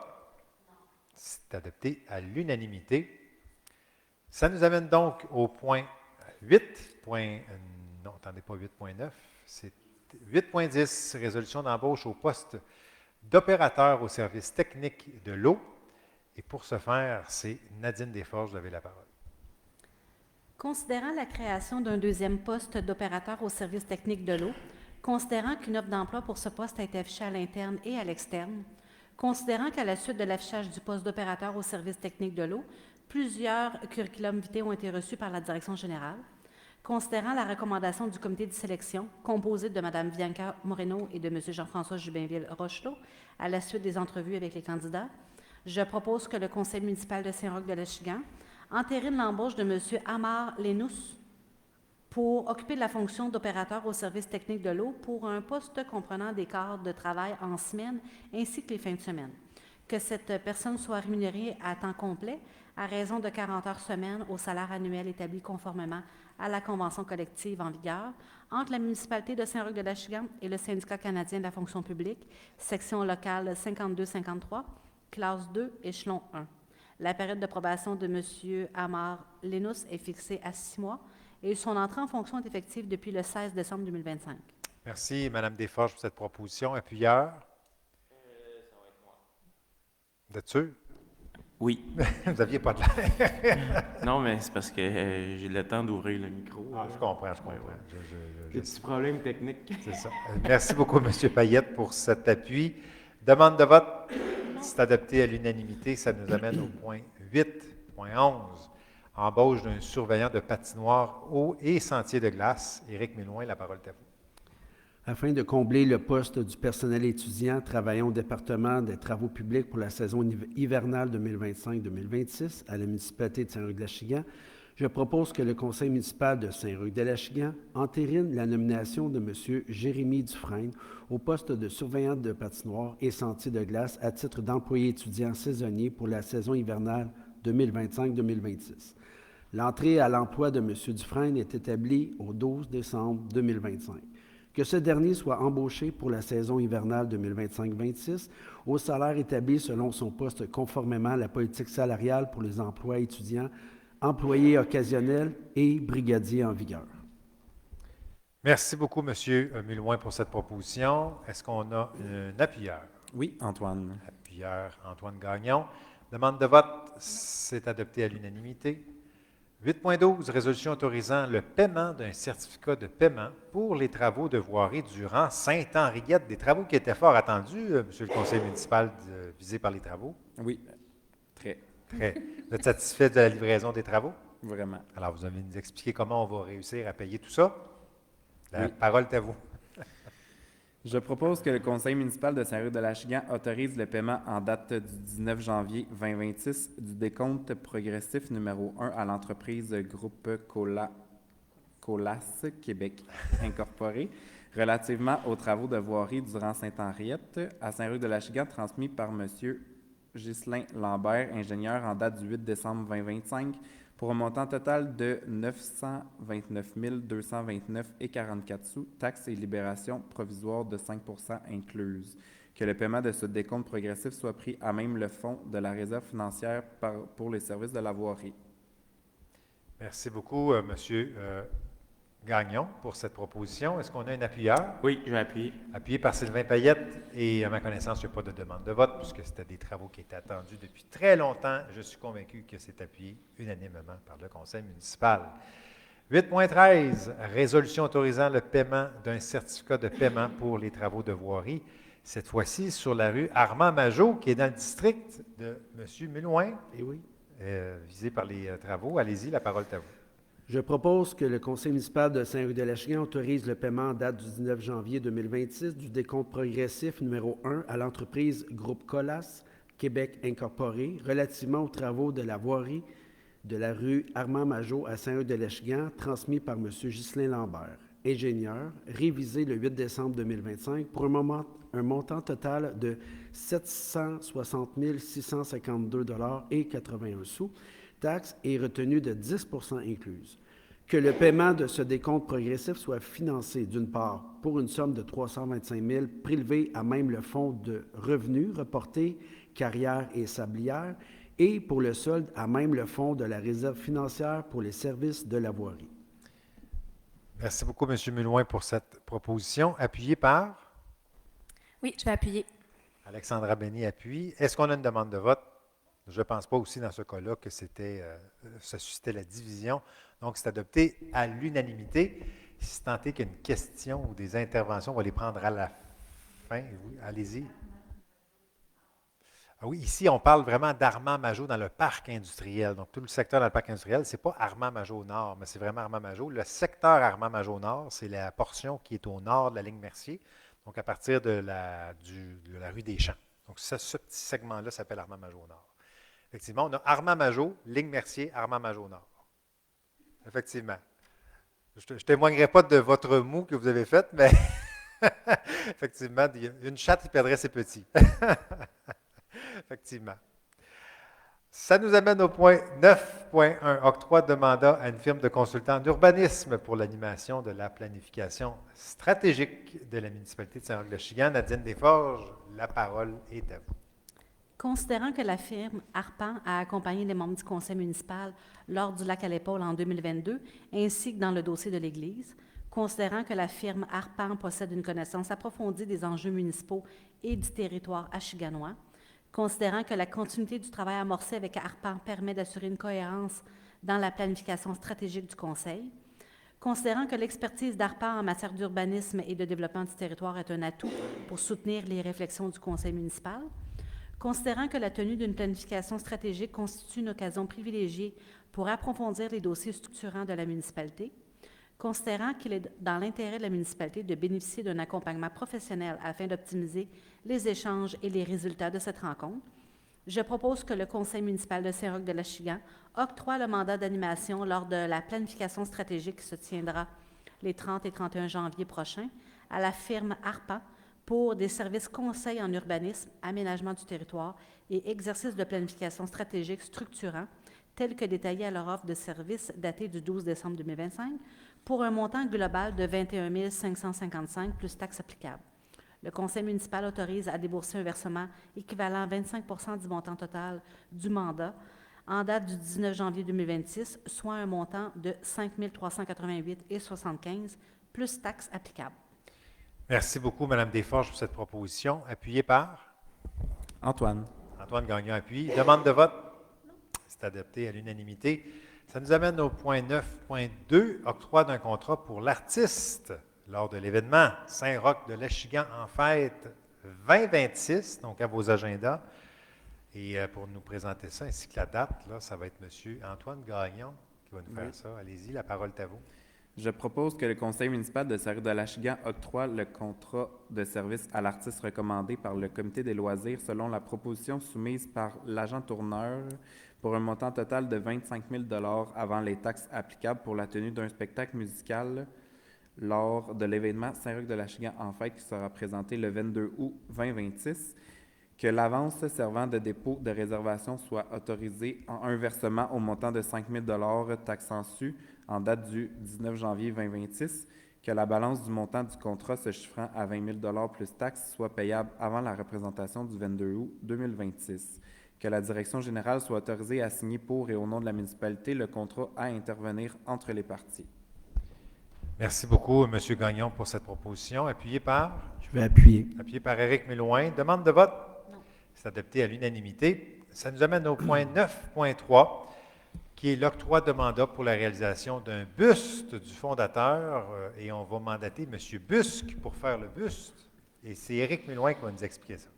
C'est adopté à l'unanimité. Ça nous amène donc au point 8. Non, attendez, pas 8.9. C'est 8.10, résolution d'embauche au poste d'opérateur au service technique de l'eau. Et pour ce faire, c'est Nadine Desforges, vous avez la parole. Considérant la création d'un deuxième poste d'opérateur au service technique de l'eau, considérant qu'une offre d'emploi pour ce poste a été affichée à l'interne et à l'externe, considérant qu'à la suite de l'affichage du poste d'opérateur au service technique de l'eau, plusieurs curriculums vitae ont été reçus par la direction générale, considérant la recommandation du comité de sélection, composé de Mme Bianca Moreno et de M. Jean-François Jubinville-Rochelot, à la suite des entrevues avec les candidats, je propose que le conseil municipal de Saint-Roch-de-l'Achigan entérine l'embauche de M. Amar Lénous pour occuper la fonction d'opérateur au service technique de l'eau pour un poste comprenant des quarts de travail en semaine ainsi que les fins de semaine. Que cette personne soit rémunérée à temps complet à raison de 40 heures semaine au salaire annuel établi conformément à la convention collective en vigueur entre la municipalité de Saint-Roch-de-l'Achigan et le syndicat canadien de la fonction publique, section locale 5253, classe 2, échelon 1. La période de probation de M. Amar Lénous est fixée à 6 mois et son entrée en fonction est effective depuis le 16 décembre 2025. Merci, Mme Desforges, pour cette proposition. Appuyeur? Ça va être moi. Vous êtes sûr? Oui. Vous n'aviez pas de l'air. Non, mais c'est parce que j'ai le temps d'ouvrir le micro. Ah, je comprends. Ouais. Je Des petits problèmes techniques. C'est ça. Merci beaucoup, M. Payette, pour cet appui. Demande de vote, c'est adopté à l'unanimité. Ça nous amène au point 8.11. Embauche d'un surveillant de patinoire eau et sentier de glace. Éric Mélouin, la parole est à vous. Afin de combler le poste du personnel étudiant travaillant au département des travaux publics pour la saison hivernale 2025-2026 à la municipalité de Saint-Roch-de-l'Achigan, je propose que le conseil municipal de Saint-Roch-de-l'Achigan entérine la nomination de M. Jérémy Dufresne au poste de surveillant de patinoire et sentier de glace à titre d'employé étudiant saisonnier pour la saison hivernale 2025-2026. L'entrée à l'emploi de M. Dufresne est établie au 12 décembre 2025. Que ce dernier soit embauché pour la saison hivernale 2025-26 au salaire établi selon son poste conformément à la politique salariale pour les emplois étudiants, employés occasionnels et brigadiers en vigueur. Merci beaucoup, M. Mélouin, pour cette proposition. Est-ce qu'on a un appuyeur? Oui, Antoine. Appuyeur Antoine Gagnon. Demande de vote, c'est adopté à l'unanimité. 8.12, résolution autorisant le paiement d'un certificat de paiement pour les travaux de voirie durant Sainte-Henriette, des travaux qui étaient fort attendus, Monsieur le conseil municipal visé par les travaux. Oui, très, Très. Vous êtes satisfait de la livraison des travaux? vraiment. Alors, vous allez nous expliquer comment on va réussir à payer tout ça? La Oui. parole est à vous. Je propose que le conseil municipal de Saint-Roch-de-l'Achigan autorise le paiement en date du 19 janvier 2026 du décompte progressif numéro 1 à l'entreprise Groupe Colas Québec Incorporé relativement aux travaux de voirie durant Sainte-Henriette à Saint-Roch-de-l'Achigan transmis par M. Ghislain Lambert, ingénieur en date du 8 décembre 2025 pour un montant total de 929 229,44 sous, taxes et libération provisoire de 5 % incluses. Que le paiement de ce décompte progressif soit pris à même le fonds de la réserve financière pour les services de la voirie. Merci beaucoup, M. Gagnon, pour cette proposition. Est-ce qu'on a un appuyeur? Oui, je vais appuyer. Appuyé par Sylvain Payette. Et à ma connaissance, il n'y a pas de demande de vote puisque c'était des travaux qui étaient attendus depuis très longtemps. Je suis convaincu que c'est appuyé unanimement par le conseil municipal. 8.13, résolution autorisant le paiement d'un certificat de paiement pour les travaux de voirie. Cette fois-ci sur la rue Armand-Majot, qui est dans le district de M. Mélouin, Et oui. visé par les travaux. Allez-y, la parole est à vous. Je propose que le conseil municipal de Saint-Hugues-de-Lachigan autorise le paiement en date du 19 janvier 2026 du décompte progressif numéro 1 à l'entreprise Groupe Colas Québec Incorporé relativement aux travaux de la voirie de la rue Armand-Majot à Saint-Hugues-de-Lachigan, transmis par M. Ghislain Lambert, ingénieur, révisé le 8 décembre 2025 pour un montant total de 760 652,81 $, taxes et retenues de 10 % incluses. Que le paiement de ce décompte progressif soit financé, d'une part, pour une somme de 325 000 prélevée à même le fonds de revenus reportés carrière et sablière et pour le solde à même le fonds de la réserve financière pour les services de la voirie. Merci beaucoup, M. Mulouin, pour cette proposition. Appuyée par Oui, je vais appuyer. Alexandra Benny appuie. Est-ce qu'on a une demande de vote? Je ne pense pas aussi dans ce cas-là que ça suscitait la division. Donc, c'est adopté à l'unanimité. Si tant est qu'il y a une question ou des interventions, on va les prendre à la fin. Oui, allez-y. Ah oui, ici, on parle vraiment d'Armand-Majot dans le parc industriel. Donc, tout le secteur dans le parc industriel, ce n'est pas Armand-Majot Nord, mais c'est vraiment Armand-Majot. Le secteur Armand-Majot Nord, c'est la portion qui est au nord de la ligne Mercier, donc à partir de la rue des Champs. Donc, ce petit segment-là s'appelle Armand-Majot Nord. Effectivement, on a Armand-Majot, ligne Mercier, Armand-Majot Nord. Effectivement. Je ne témoignerai pas de votre mou que vous avez fait, mais effectivement, une chatte qui perdrait ses petits. Effectivement. Ça nous amène au point 9.1, octroi de mandat à une firme de consultants en urbanisme pour l'animation de la planification stratégique de la municipalité de Saint-Roch-de-Chigan. Nadine Desforges, la parole est à vous. Considérant que la firme Arpan a accompagné les membres du conseil municipal lors du lac à l'épaule en 2022, ainsi que dans le dossier de l'Église, considérant que la firme Arpan possède une connaissance approfondie des enjeux municipaux et du territoire achiganois, considérant que la continuité du travail amorcé avec Arpan permet d'assurer une cohérence dans la planification stratégique du conseil, considérant que l'expertise d'Arpan en matière d'urbanisme et de développement du territoire est un atout pour soutenir les réflexions du conseil municipal, considérant que la tenue d'une planification stratégique constitue une occasion privilégiée pour approfondir les dossiers structurants de la municipalité, considérant qu'il est dans l'intérêt de la municipalité de bénéficier d'un accompagnement professionnel afin d'optimiser les échanges et les résultats de cette rencontre, je propose que le conseil municipal de Saint-Roch-de-Lachigan octroie le mandat d'animation lors de la planification stratégique qui se tiendra les 30 et 31 janvier prochains à la firme Arpan pour des services conseils en urbanisme, aménagement du territoire et exercice de planification stratégique structurant, tels que détaillés à leur offre de services datée du 12 décembre 2025, pour un montant global de 21 555 plus taxes applicables. Le conseil municipal autorise à débourser un versement équivalent à 25 % du montant total du mandat en date du 19 janvier 2026, soit un montant de 5 388,75 plus taxes applicables. Merci beaucoup, Mme Desforges, pour cette proposition. Appuyée par Antoine. Antoine Gagnon appuie. Demande de vote? C'est adopté à l'unanimité. Ça nous amène au point 9.2, octroi d'un contrat pour l'artiste lors de l'événement Saint-Roch-de-Lachigan en fête 2026, donc à vos agendas. Et pour nous présenter ça, ainsi que la date, là, ça va être M. Antoine Gagnon qui va nous faire ça. Allez-y, la parole est à vous. Je propose que le conseil municipal de Saint-Roch-de-Lachigan octroie le contrat de service à l'artiste recommandé par le comité des loisirs selon la proposition soumise par l'agent tourneur pour un montant total de 25 000 $ avant les taxes applicables pour la tenue d'un spectacle musical lors de l'événement Saint-Roch-de-Lachigan en fête qui sera présenté le 22 août 2026, que l'avance servant de dépôt de réservation soit autorisée en un versement au montant de 5 000 $ taxant su en date du 19 janvier 2026, que la balance du montant du contrat se chiffrant à 20 000 $ plus taxes soit payable avant la représentation du 22 août 2026, que la direction générale soit autorisée à signer pour et au nom de la municipalité le contrat à intervenir entre les parties. Merci beaucoup, M. Gagnon, pour cette proposition. Appuyé par? Je vais appuyer. Appuyé par Éric Mélouin. Demande de vote? Non. C'est adopté à l'unanimité. Ça nous amène au point 9.3, qui est l'octroi de mandat pour la réalisation d'un buste du fondateur. Et on va mandater M. Busque pour faire le buste. Et c'est Éric Mélouin qui va nous expliquer ça.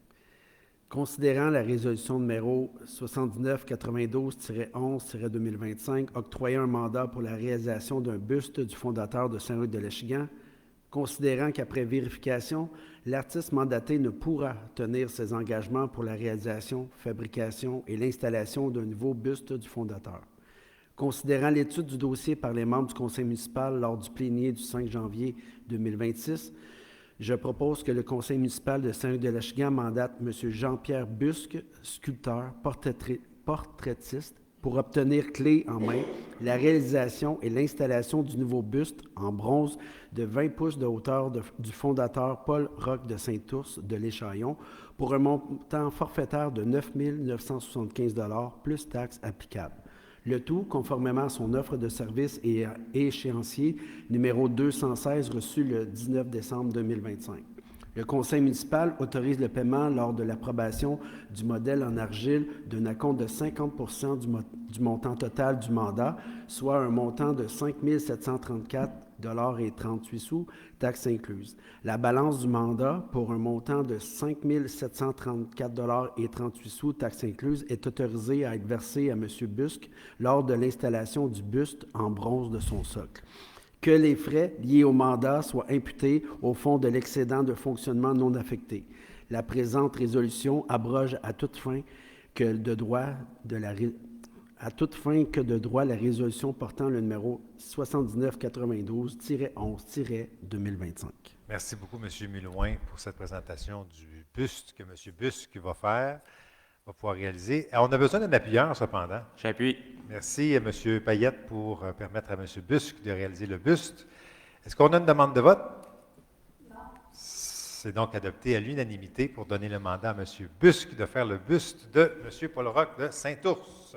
Considérant la résolution numéro 7992-11-2025, octroyer un mandat pour la réalisation d'un buste du fondateur de Saint-Roch-de-l'Échigan, considérant qu'après vérification, l'artiste mandaté ne pourra tenir ses engagements pour la réalisation, fabrication et l'installation d'un nouveau buste du fondateur. Considérant l'étude du dossier par les membres du conseil municipal lors du plénier du 5 janvier 2026, je propose que le conseil municipal de Saint-Roch-de-l'Échigan mandate M. Jean-Pierre Busque, sculpteur, portraitiste, pour obtenir clé en main la réalisation et l'installation du nouveau buste en bronze de 20 pouces de hauteur du fondateur Paul Roch de Saint-Ours de l'Échaillon pour un montant forfaitaire de 9 975 $ plus taxes applicables. Le tout conformément à son offre de service et échéancier numéro 216 reçu le 19 décembre 2025. Le conseil municipal autorise le paiement lors de l'approbation du modèle en argile d'un acompte de 50 % du montant total du mandat, soit un montant de 5 734,38 $, taxes incluses. La balance du mandat, pour un montant de 5 734,38 $, taxes incluses, est autorisée à être versée à M. Busque lors de l'installation du buste en bronze de son socle. Que les frais liés au mandat soient imputés au fonds de l'excédent de fonctionnement non affecté. La présente résolution abroge à toute fin que de droit la résolution portant le numéro 7992-11-2025. Merci beaucoup, M. Milouin, pour cette présentation du buste que M. Busque va pouvoir réaliser. On a besoin d'un appuyeur, cependant. J'appuie. Merci, M. Payette, pour permettre à M. Busque de réaliser le buste. Est-ce qu'on a une demande de vote? Non. C'est donc adopté à l'unanimité pour donner le mandat à M. Busque de faire le buste de M. Paul Roch de Saint-Ours.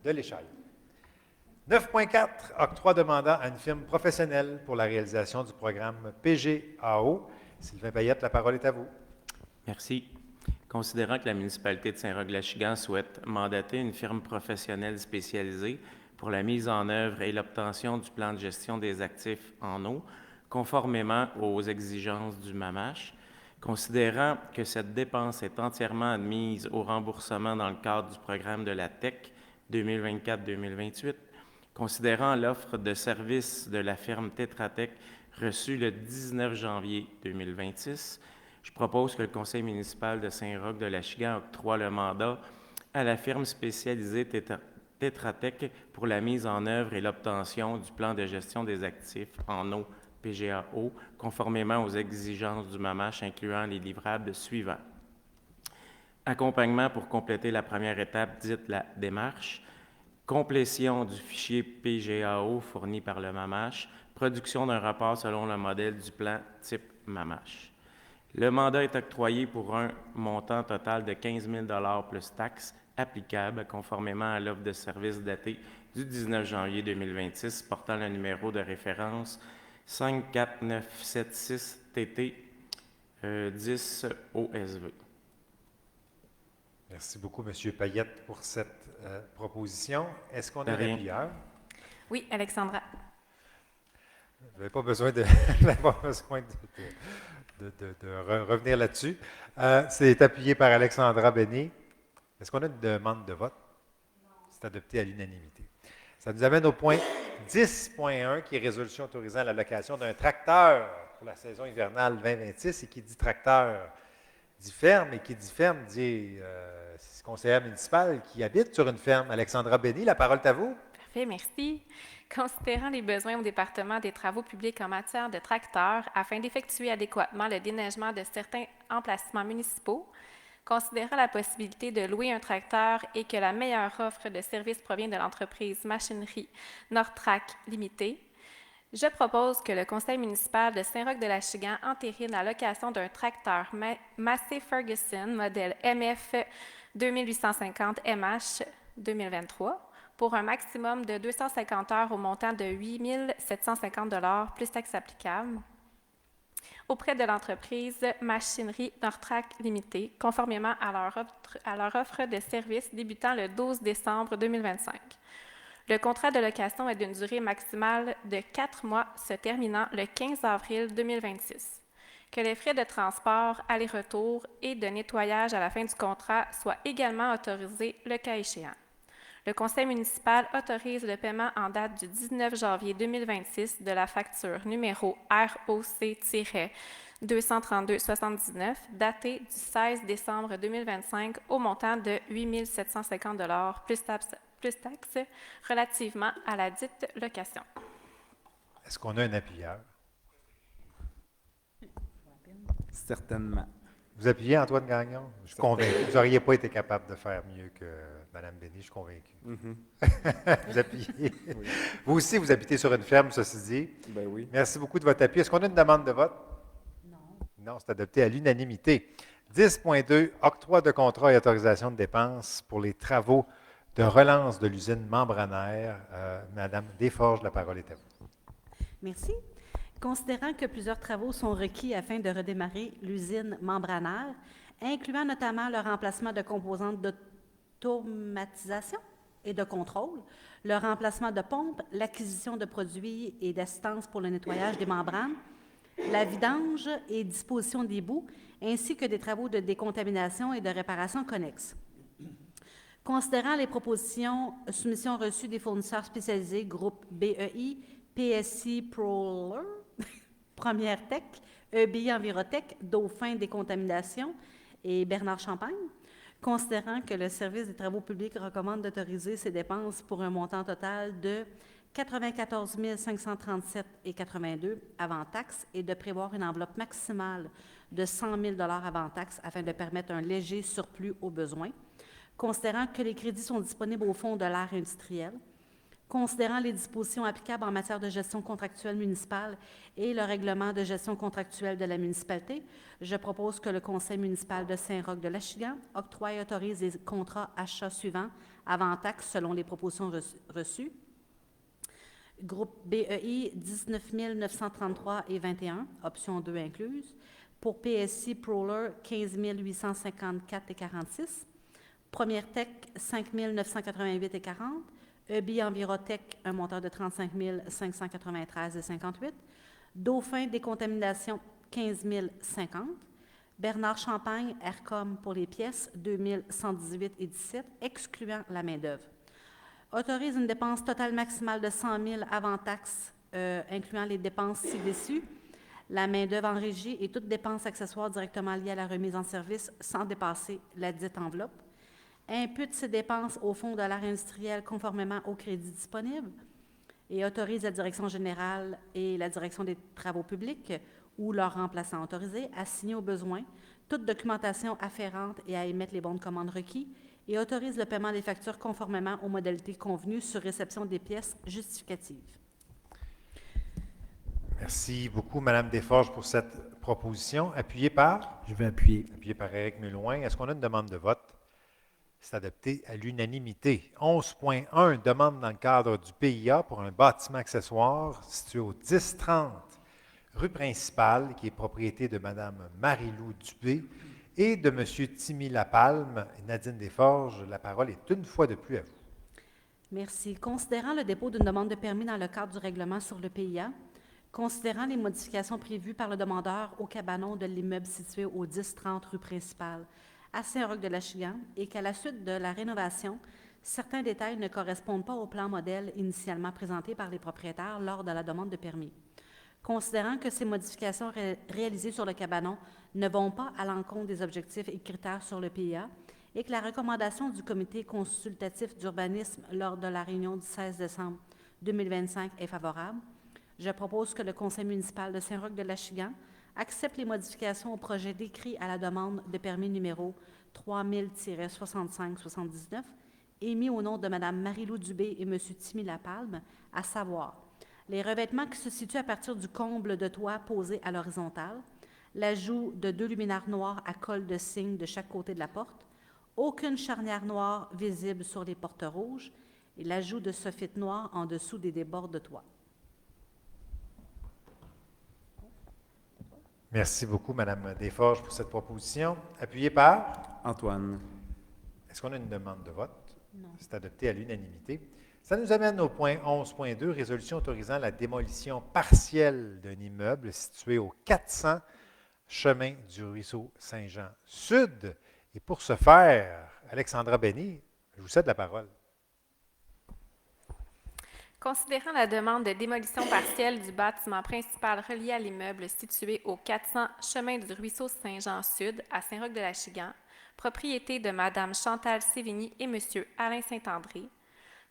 De l'Échaillon. 9.4. Octroi de mandat à une firme professionnelle pour la réalisation du programme PGAO. Sylvain Payette, la parole est à vous. Merci. Considérant que la municipalité de Saint-Roch-de-l'Échigan souhaite mandater une firme professionnelle spécialisée pour la mise en œuvre et l'obtention du plan de gestion des actifs en eau, conformément aux exigences du MAMACH, considérant que cette dépense est entièrement admise au remboursement dans le cadre du programme de la TEC 2024-2028, considérant l'offre de service de la firme Tetra Tech reçue le 19 janvier 2026, je propose que le conseil municipal de Saint-Roch-de-l'Échigan octroie le mandat à la firme spécialisée Tetra Tech pour la mise en œuvre et l'obtention du plan de gestion des actifs en eau PGAO, conformément aux exigences du MAMACH, incluant les livrables suivants. Accompagnement pour compléter la première étape dite la démarche, complétion du fichier PGAO fourni par le MAMACH, production d'un rapport selon le modèle du plan type MAMACH. Le mandat est octroyé pour un montant total de 15 000 $ plus taxes applicables, conformément à l'offre de service datée du 19 janvier 2026, portant le numéro de référence 54976TT 10 OSV. Merci beaucoup, M. Payette, pour cette proposition. Est-ce qu'on a un rien. appuyeur? Oui, Alexandra. Vous n'avez pas besoin de revenir là-dessus. C'est appuyé par Alexandra Béni. Est-ce qu'on a une demande de vote? C'est adopté à l'unanimité. Ça nous amène au point 10.1, qui est résolution autorisant la location d'un tracteur pour la saison hivernale 2026. Et qui dit tracteur dit ferme, et qui dit ferme dit conseillère municipale qui habite sur une ferme. Alexandra Béni, la parole est à vous. Parfait, merci. Considérant les besoins au département des travaux publics en matière de tracteurs afin d'effectuer adéquatement le déneigement de certains emplacements municipaux, considérant la possibilité de louer un tracteur et que la meilleure offre de service provient de l'entreprise Machinerie Nortrac Limitée, je propose que le conseil municipal de Saint-Roch-de-l'Échigan entérine la location d'un tracteur Massey Ferguson modèle MF 2850 MH 2023 pour un maximum de 250 heures au montant de 8 750 $ plus taxes applicables auprès de l'entreprise Machinerie Nortrac Limitée, conformément à leur offre de service débutant le 12 décembre 2025. Le contrat de location est d'une durée maximale de 4 mois se terminant le 15 avril 2026. que les frais de transport, aller-retour et de nettoyage à la fin du contrat soient également autorisés le cas échéant. Le conseil municipal autorise le paiement en date du 19 janvier 2026 de la facture numéro ROC-232,79 datée du 16 décembre 2025 au montant de 8 750 plus taxes relativement à la dite location. Est-ce qu'on a un appuyeur? Certainement. Vous appuyez Antoine Gagnon? Je suis convaincu. Vous n'auriez pas été capable de faire mieux que Mme Béni, je suis convaincu. Vous appuyez. Oui. Vous aussi, vous habitez sur une ferme, ceci dit. Ben oui. Merci beaucoup de votre appui. Est-ce qu'on a une demande de vote? Non. Non, c'est adopté à l'unanimité. 10.2, octroi de contrat et autorisation de dépenses pour les travaux de relance de l'usine membranaire. Madame Desforges, la parole est à vous. Merci. Considérant que plusieurs travaux sont requis afin de redémarrer l'usine membranaire, incluant notamment le remplacement de composantes d'automatisation et de contrôle, le remplacement de pompes, l'acquisition de produits et d'assistance pour le nettoyage des membranes, la vidange et disposition des boues, ainsi que des travaux de décontamination et de réparation connexes. Considérant les propositions, soumissions reçues des fournisseurs spécialisés, groupe BEI, PSI Proler, Première Tech, EBI Envirotech, Dauphin Décontamination et Bernard Champagne, considérant que le service des travaux publics recommande d'autoriser ces dépenses pour un montant total de 94 537,82 avant taxes et de prévoir une enveloppe maximale de 100 000 avant taxes afin de permettre un léger surplus aux besoins, considérant que les crédits sont disponibles au Fonds de l'art industriel, considérant les dispositions applicables en matière de gestion contractuelle municipale et le règlement de gestion contractuelle de la municipalité, je propose que le conseil municipal de Saint-Roch-de-l'Achigan octroie et autorise les contrats achats suivants avant taxes selon les propositions reçues. Groupe BEI, 19 933,21, option 2 incluse. Pour PSI Proler, 15 854,46. Première Tech, 5 988,40. EBI Envirotech, un montant de 35 593,58. Dauphin Décontamination, 15 050. Bernard Champagne, Aircom pour les pièces, 2 118,17, excluant la main-d'œuvre. Autorise une dépense totale maximale de 100 000 avant taxes, incluant les dépenses ci-dessus, la main-d'œuvre en régie et toutes dépenses accessoires directement liées à la remise en service sans dépasser la dite enveloppe. Impute ces dépenses au Fonds de l'art industriel conformément aux crédits disponibles et autorise la direction générale et la direction des travaux publics ou leur remplaçant autorisé à signer au besoin toute documentation afférente et à émettre les bons de commande requis et autorise le paiement des factures conformément aux modalités convenues sur réception des pièces justificatives. Merci beaucoup, Mme Desforges, pour cette proposition. Appuyée par? Je vais appuyer. Appuyée par Éric Mulouin. Est-ce qu'on a une demande de vote? C'est adopté à l'unanimité. 11.1, demande dans le cadre du PIA pour un bâtiment accessoire situé au 1030 rue principale, qui est propriété de Mme Marie-Lou Dubé et de M. Timmy Lapalme. Nadine Desforges, la parole est une fois de plus à vous. Merci. Considérant le dépôt d'une demande de permis dans le cadre du règlement sur le PIA, considérant les modifications prévues par le demandeur au cabanon de l'immeuble situé au 1030 rue principale, à Saint-Roch-de-l'Achigan et qu'à la suite de la rénovation, certains détails ne correspondent pas au plan modèle initialement présenté par les propriétaires lors de la demande de permis. Considérant que ces modifications réalisées sur le cabanon ne vont pas à l'encontre des objectifs et critères sur le PIA et que la recommandation du comité consultatif d'urbanisme lors de la réunion du 16 décembre 2025 est favorable, je propose que le conseil municipal de Saint-Roch-de-l'Achigan accepte les modifications au projet décrit à la demande de permis numéro 3000-6579 émis au nom de Mme Marie-Lou Dubé et M. Timmy Lapalme, à savoir les revêtements qui se situent à partir du comble de toit posé à l'horizontale, l'ajout de 2 luminaires noirs à col de cygne de chaque côté de la porte, aucune charnière noire visible sur les portes rouges et l'ajout de soffites noirs en dessous des débords de toit. Merci beaucoup, Mme Desforges, pour cette proposition. Appuyée par? Antoine. Est-ce qu'on a une demande de vote? Non. C'est adopté à l'unanimité. Ça nous amène au point 11.2, résolution autorisant la démolition partielle d'un immeuble situé au 400 chemin du ruisseau Saint-Jean Sud. Et pour ce faire, Alexandra Benny, je vous cède la parole. Considérant la demande de démolition partielle du bâtiment principal relié à l'immeuble situé au 400 chemin du ruisseau Saint-Jean Sud à Saint-Roch-de-l'Achigan, propriété de Mme Chantal Sévigny et M. Alain Saint-André,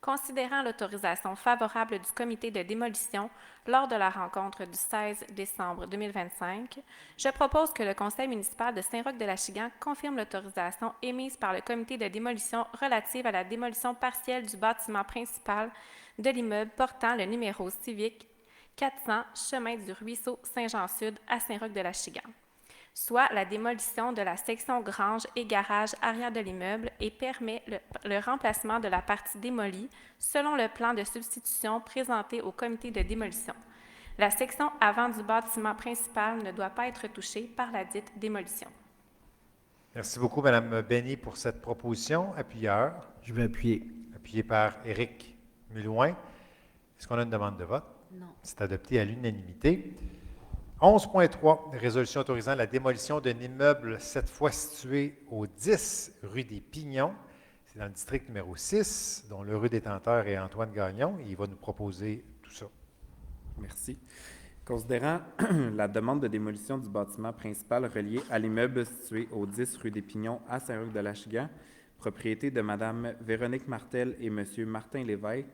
considérant l'autorisation favorable du comité de démolition lors de la rencontre du 16 décembre 2025, je propose que le conseil municipal de Saint-Roch-de-l'Achigan confirme l'autorisation émise par le comité de démolition relative à la démolition partielle du bâtiment principal de l'immeuble portant le numéro civique 400 chemin du ruisseau Saint-Jean-Sud à Saint-Roch-de-l'Achigan, soit la démolition de la section grange et garage arrière de l'immeuble et permet le remplacement de la partie démolie selon le plan de substitution présenté au comité de démolition. La section avant du bâtiment principal ne doit pas être touchée par la dite démolition. Merci beaucoup, Mme Benny, pour cette proposition. Appuyeur, Je vais appuyer. appuyé par Éric Mulouin. Est-ce qu'on a une demande de vote? Non. C'est adopté à l'unanimité. 11.3, résolution autorisant la démolition d'un immeuble, cette fois situé au 10 rue des Pignons. C'est dans le district numéro 6, dont l'heureux détenteur est Antoine Gagnon. Il va nous proposer tout ça. Merci. Considérant la demande de démolition du bâtiment principal relié à l'immeuble situé au 10 rue des Pignons à Saint-Roch-de-l'Achigan, propriété de Mme Véronique Martel et M. Martin Lévesque,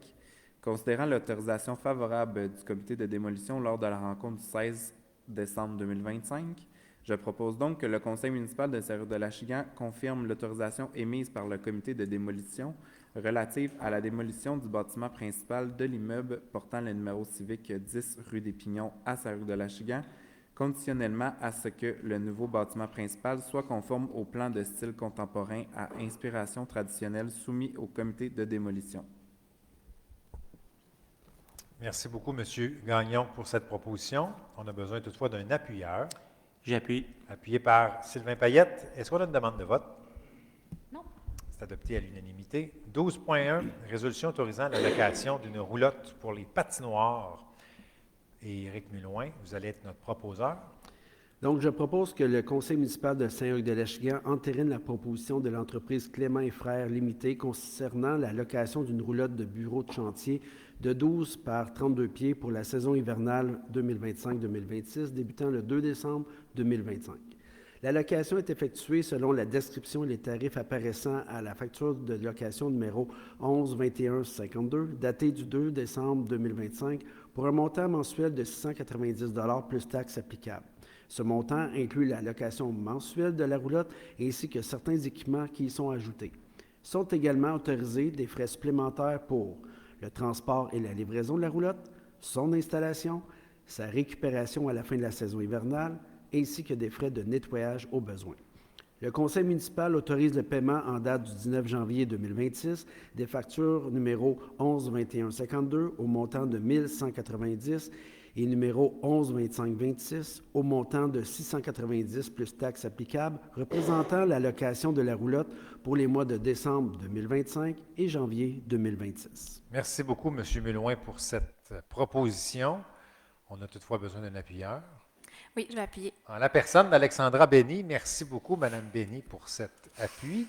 considérant l'autorisation favorable du comité de démolition lors de la rencontre du 16 décembre 2025, je propose donc que le conseil municipal de Saint-Roch-de-l'Achigan confirme l'autorisation émise par le comité de démolition relative à la démolition du bâtiment principal de l'immeuble portant le numéro civique 10 rue des Pignons à Saint-Roch-de-l'Achigan, conditionnellement à ce que le nouveau bâtiment principal soit conforme au plan de style contemporain à inspiration traditionnelle soumis au comité de démolition. Merci beaucoup, M. Gagnon, pour cette proposition. On a besoin toutefois d'un appuyeur, J'appuie. appuyé par Sylvain Payette. Est-ce qu'on a une demande de vote? Non. C'est adopté à l'unanimité. 12.1, résolution autorisant la location d'une roulotte pour les patinoires. Et Éric Mulouin, vous allez être notre proposeur. Donc, je propose que le conseil municipal de Saint-Roch-de-l'Achigan entérine la proposition de l'entreprise Clément et Frères Limité concernant la location d'une roulotte de bureau de chantier de 12 par 32 pieds pour la saison hivernale 2025-2026, débutant le 2 décembre 2025. La location est effectuée selon la description et les tarifs apparaissant à la facture de location numéro 11-21-52, datée du 2 décembre 2025, pour un montant mensuel de 690 $ plus taxes applicables. Ce montant inclut la location mensuelle de la roulotte ainsi que certains équipements qui y sont ajoutés. Sont également autorisés des frais supplémentaires pour le transport et la livraison de la roulotte, son installation, sa récupération à la fin de la saison hivernale, ainsi que des frais de nettoyage au besoin. Le conseil municipal autorise le paiement en date du 19 janvier 2026 des factures numéro 11-21-52 au montant de 1 190 et numéro 11-25-26 au montant de 690 plus taxes applicables, représentant la location de la roulotte pour les mois de décembre 2025 et janvier 2026. Merci beaucoup, M. Mulouin, pour cette proposition. On a toutefois besoin d'un appuyeur. Oui, je vais appuyer. En la personne d'Alexandra Benny, merci beaucoup, Mme Benny, pour cet appui.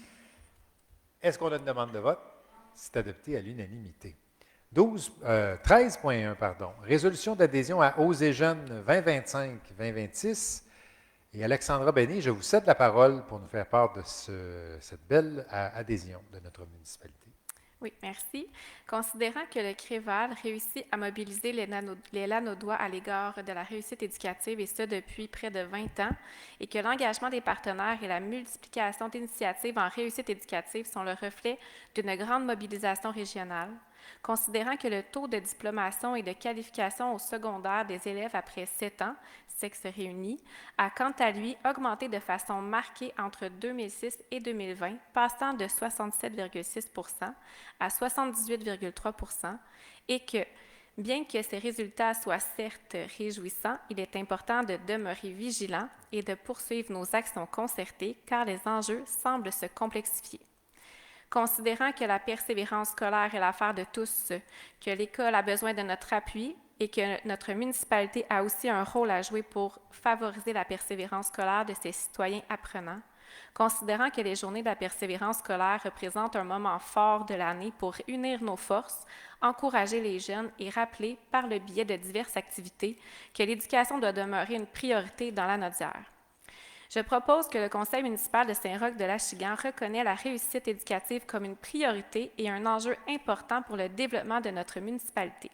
Est-ce qu'on a une demande de vote? C'est adopté à l'unanimité. 13.1, résolution d'adhésion à Eaux et Jeunes 2025-2026. Et Alexandra Benny, je vous cède la parole pour nous faire part de cette belle adhésion de notre municipalité. Oui, merci. Considérant que le CREVAL réussit à mobiliser les Lanaudois à l'égard de la réussite éducative, et ce depuis près de 20 ans, et que l'engagement des partenaires et la multiplication d'initiatives en réussite éducative sont le reflet d'une grande mobilisation régionale, considérant que le taux de diplomation et de qualification au secondaire des élèves après 7 ans, sexes réunis, a quant à lui augmenté de façon marquée entre 2006 et 2020, passant de 67,6 % à 78,3 % et que, bien que ces résultats soient certes réjouissants, il est important de demeurer vigilant et de poursuivre nos actions concertées car les enjeux semblent se complexifier. Considérant que la persévérance scolaire est l'affaire de tous, que l'école a besoin de notre appui et que notre municipalité a aussi un rôle à jouer pour favoriser la persévérance scolaire de ses citoyens apprenants, considérant que les journées de la persévérance scolaire représentent un moment fort de l'année pour unir nos forces, encourager les jeunes et rappeler, par le biais de diverses activités, que l'éducation doit demeurer une priorité dans la Nodière. Je propose que le Conseil municipal de Saint-Roch-de-l'Achigan reconnaisse la réussite éducative comme une priorité et un enjeu important pour le développement de notre municipalité.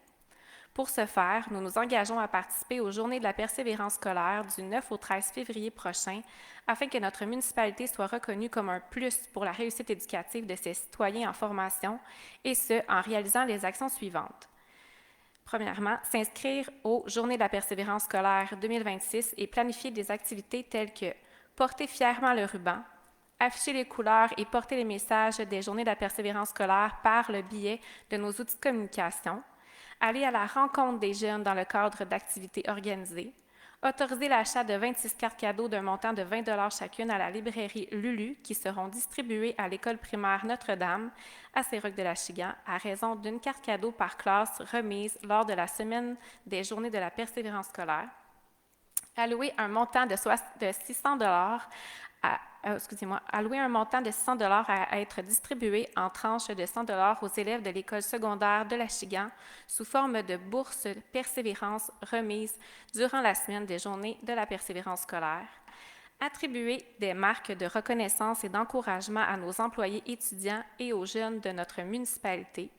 Pour ce faire, nous nous engageons à participer aux Journées de la persévérance scolaire du 9 au 13 février prochain afin que notre municipalité soit reconnue comme un plus pour la réussite éducative de ses citoyens en formation, et ce, en réalisant les actions suivantes. Premièrement, s'inscrire aux Journées de la persévérance scolaire 2026 et planifier des activités telles que porter fièrement le ruban, afficher les couleurs et porter les messages des Journées de la persévérance scolaire par le biais de nos outils de communication, aller à la rencontre des jeunes dans le cadre d'activités organisées, autoriser l'achat de 26 cartes cadeaux d'un montant de 20 $ chacune à la librairie Lulu qui seront distribuées à l'école primaire Notre-Dame à Saint-Roch-de-l'Achigan à raison d'une carte cadeau par classe remise lors de la semaine des Journées de la persévérance scolaire, allouer un montant de 600 $ allouer un montant de 600 $ à être distribué en tranches de 100 $ aux élèves de l'école secondaire de l'Achigan sous forme de bourse persévérance remise durant la semaine des journées de la persévérance scolaire, attribuer des marques de reconnaissance et d'encouragement à nos employés étudiants et aux jeunes de notre municipalité,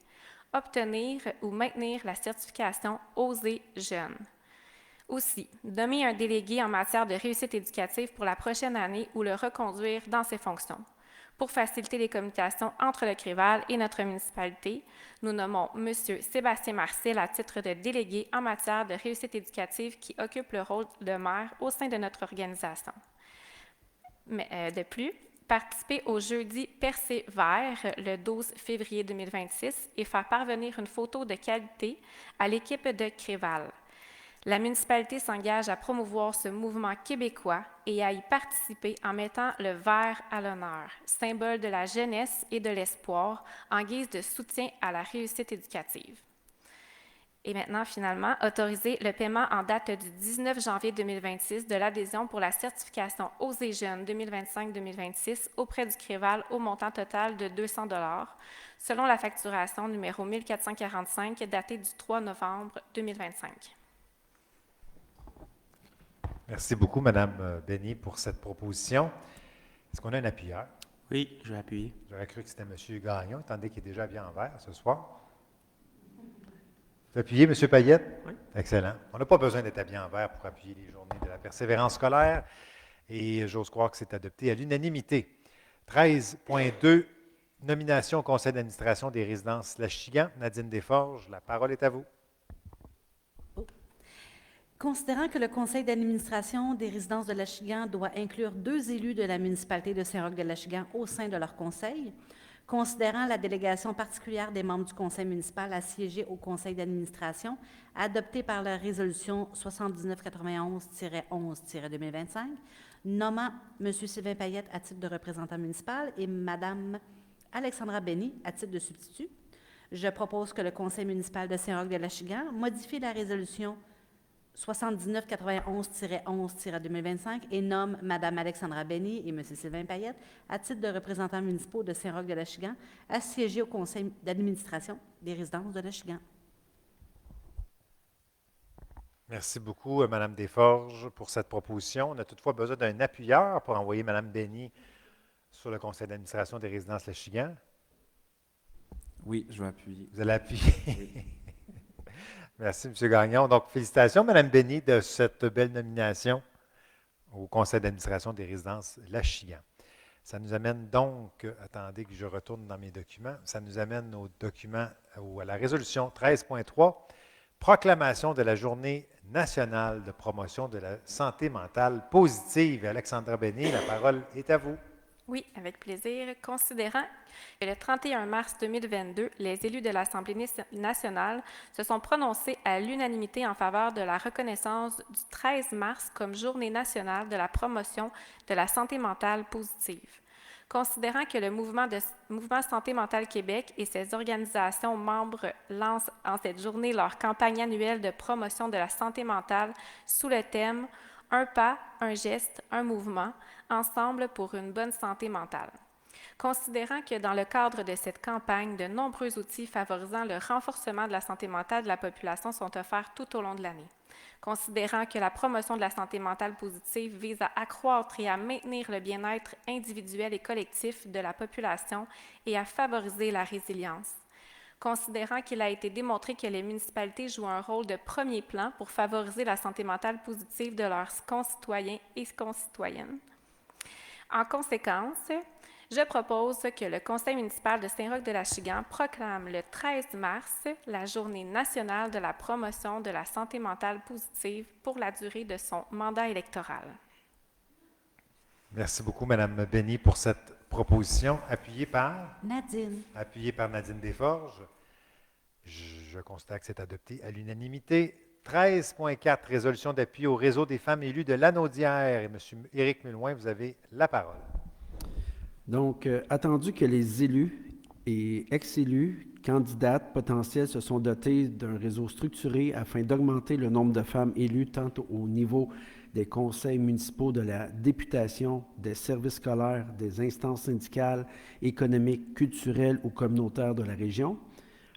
obtenir ou maintenir la certification OSER Jeunes. Aussi, nommer un délégué en matière de réussite éducative pour la prochaine année ou le reconduire dans ses fonctions. Pour faciliter les communications entre le CREVAL et notre municipalité, nous nommons M. Sébastien Marcel à titre de délégué en matière de réussite éducative qui occupe le rôle de maire au sein de notre organisation. Mais de plus, participer au jeudi Persévère le 12 février 2026 et faire parvenir une photo de qualité à l'équipe de CREVAL. La municipalité s'engage à promouvoir ce mouvement québécois et à y participer en mettant le vert à l'honneur, symbole de la jeunesse et de l'espoir, en guise de soutien à la réussite éducative. Et maintenant, finalement, autoriser le paiement en date du 19 janvier 2026 de l'adhésion pour la certification OSER Jeunes 2025-2026 auprès du CREVAL au montant total de 200 $, selon la facturation numéro 1445 datée du 3 novembre 2025. Merci beaucoup, Mme Béni, pour cette proposition. Est-ce qu'on a un appuyeur? Oui, je vais appuyer. J'aurais cru que c'était M. Gagnon, étant donné qu'il est déjà habillé en vert ce soir. Vous appuyez, M. Payette? Oui. Excellent. On n'a pas besoin d'être habillé en vert pour appuyer les journées de la persévérance scolaire. Et j'ose croire que c'est adopté à l'unanimité. 13.2, nomination au conseil d'administration des résidences L'Achigan. Nadine Desforges, la parole est à vous. Considérant que le conseil d'administration des résidences de l'Achigan doit inclure 2 élus de la municipalité de Saint-Roch-de-l'Achigan au sein de leur conseil, considérant la délégation particulière des membres du conseil municipal à siéger au conseil d'administration, adoptée par la résolution 7991-11-2025, nommant M. Sylvain Payette à titre de représentant municipal et Mme Alexandra Béni à titre de substitut, je propose que le conseil municipal de Saint-Roch-de-l'Achigan modifie la résolution 7991-11-2025 et nomme Mme Alexandra Béni et M. Sylvain Payette à titre de représentants municipaux de Saint-Roch-de-l'Achigan à siéger au conseil d'administration des résidences de l'Achigan. Merci beaucoup, Mme Desforges, pour cette proposition. On a toutefois besoin d'un appuyeur pour envoyer Mme Béni sur le conseil d'administration des résidences L'Achigan. Oui, je vais appuyer. Vous allez appuyer. Merci, M. Gagnon. Donc, félicitations, Mme Béni, de cette belle nomination au conseil d'administration des résidences L'Achigan. Ça nous amène donc, attendez que je retourne dans mes documents, ça nous amène au document, à la résolution 13.3, proclamation de la Journée nationale de promotion de la santé mentale positive. Alexandra Béni, la parole est à vous. Oui, avec plaisir. Considérant que le 31 mars 2022, les élus de l'Assemblée nationale se sont prononcés à l'unanimité en faveur de la reconnaissance du 13 mars comme Journée nationale de la promotion de la santé mentale positive. Considérant que le Mouvement Santé mentale Québec et ses organisations membres lancent en cette journée leur campagne annuelle de promotion de la santé mentale sous le thème « Un pas, un geste, un mouvement, ensemble pour une bonne santé mentale ». Considérant que dans le cadre de cette campagne, de nombreux outils favorisant le renforcement de la santé mentale de la population sont offerts tout au long de l'année. Considérant que la promotion de la santé mentale positive vise à accroître et à maintenir le bien-être individuel et collectif de la population et à favoriser la résilience. Considérant qu'il a été démontré que les municipalités jouent un rôle de premier plan pour favoriser la santé mentale positive de leurs concitoyens et concitoyennes. En conséquence, je propose que le Conseil municipal de Saint-Roch-de-l'Achigan proclame le 13 mars la Journée nationale de la promotion de la santé mentale positive pour la durée de son mandat électoral. Merci beaucoup, Mme Béni, pour cette proposition appuyée par Nadine Desforges. Je constate que c'est adopté à l'unanimité. 13.4, résolution d'appui au réseau des femmes élues de Lanaudière. Et M. Éric Mulouin, vous avez la parole. Donc, attendu que les élus et ex-élus, candidates potentielles se sont dotés d'un réseau structuré afin d'augmenter le nombre de femmes élues tant au niveau des conseils municipaux, de la députation, des services scolaires, des instances syndicales, économiques, culturelles ou communautaires de la région.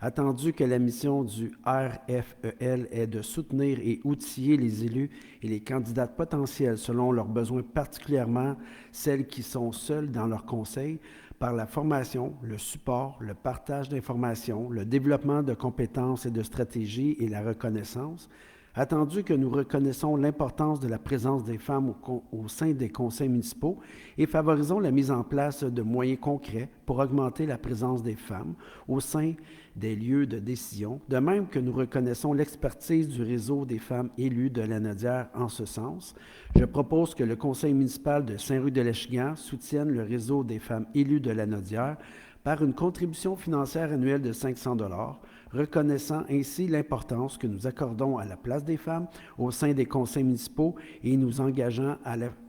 Attendu que la mission du RFEL est de soutenir et outiller les élus et les candidates potentielles selon leurs besoins, particulièrement celles qui sont seules dans leur conseil, par la formation, le support, le partage d'informations, le développement de compétences et de stratégies et la reconnaissance. Attendu que nous reconnaissons l'importance de la présence des femmes au sein des conseils municipaux et favorisons la mise en place de moyens concrets pour augmenter la présence des femmes au sein des lieux de décision, de même que nous reconnaissons l'expertise du réseau des femmes élues de Lanaudière en ce sens, je propose que le conseil municipal de Saint-Roch-de-l'Achigan soutienne le réseau des femmes élues de Lanaudière par une contribution financière annuelle de 500 $, reconnaissant ainsi l'importance que nous accordons à la place des femmes au sein des conseils municipaux et nous engageant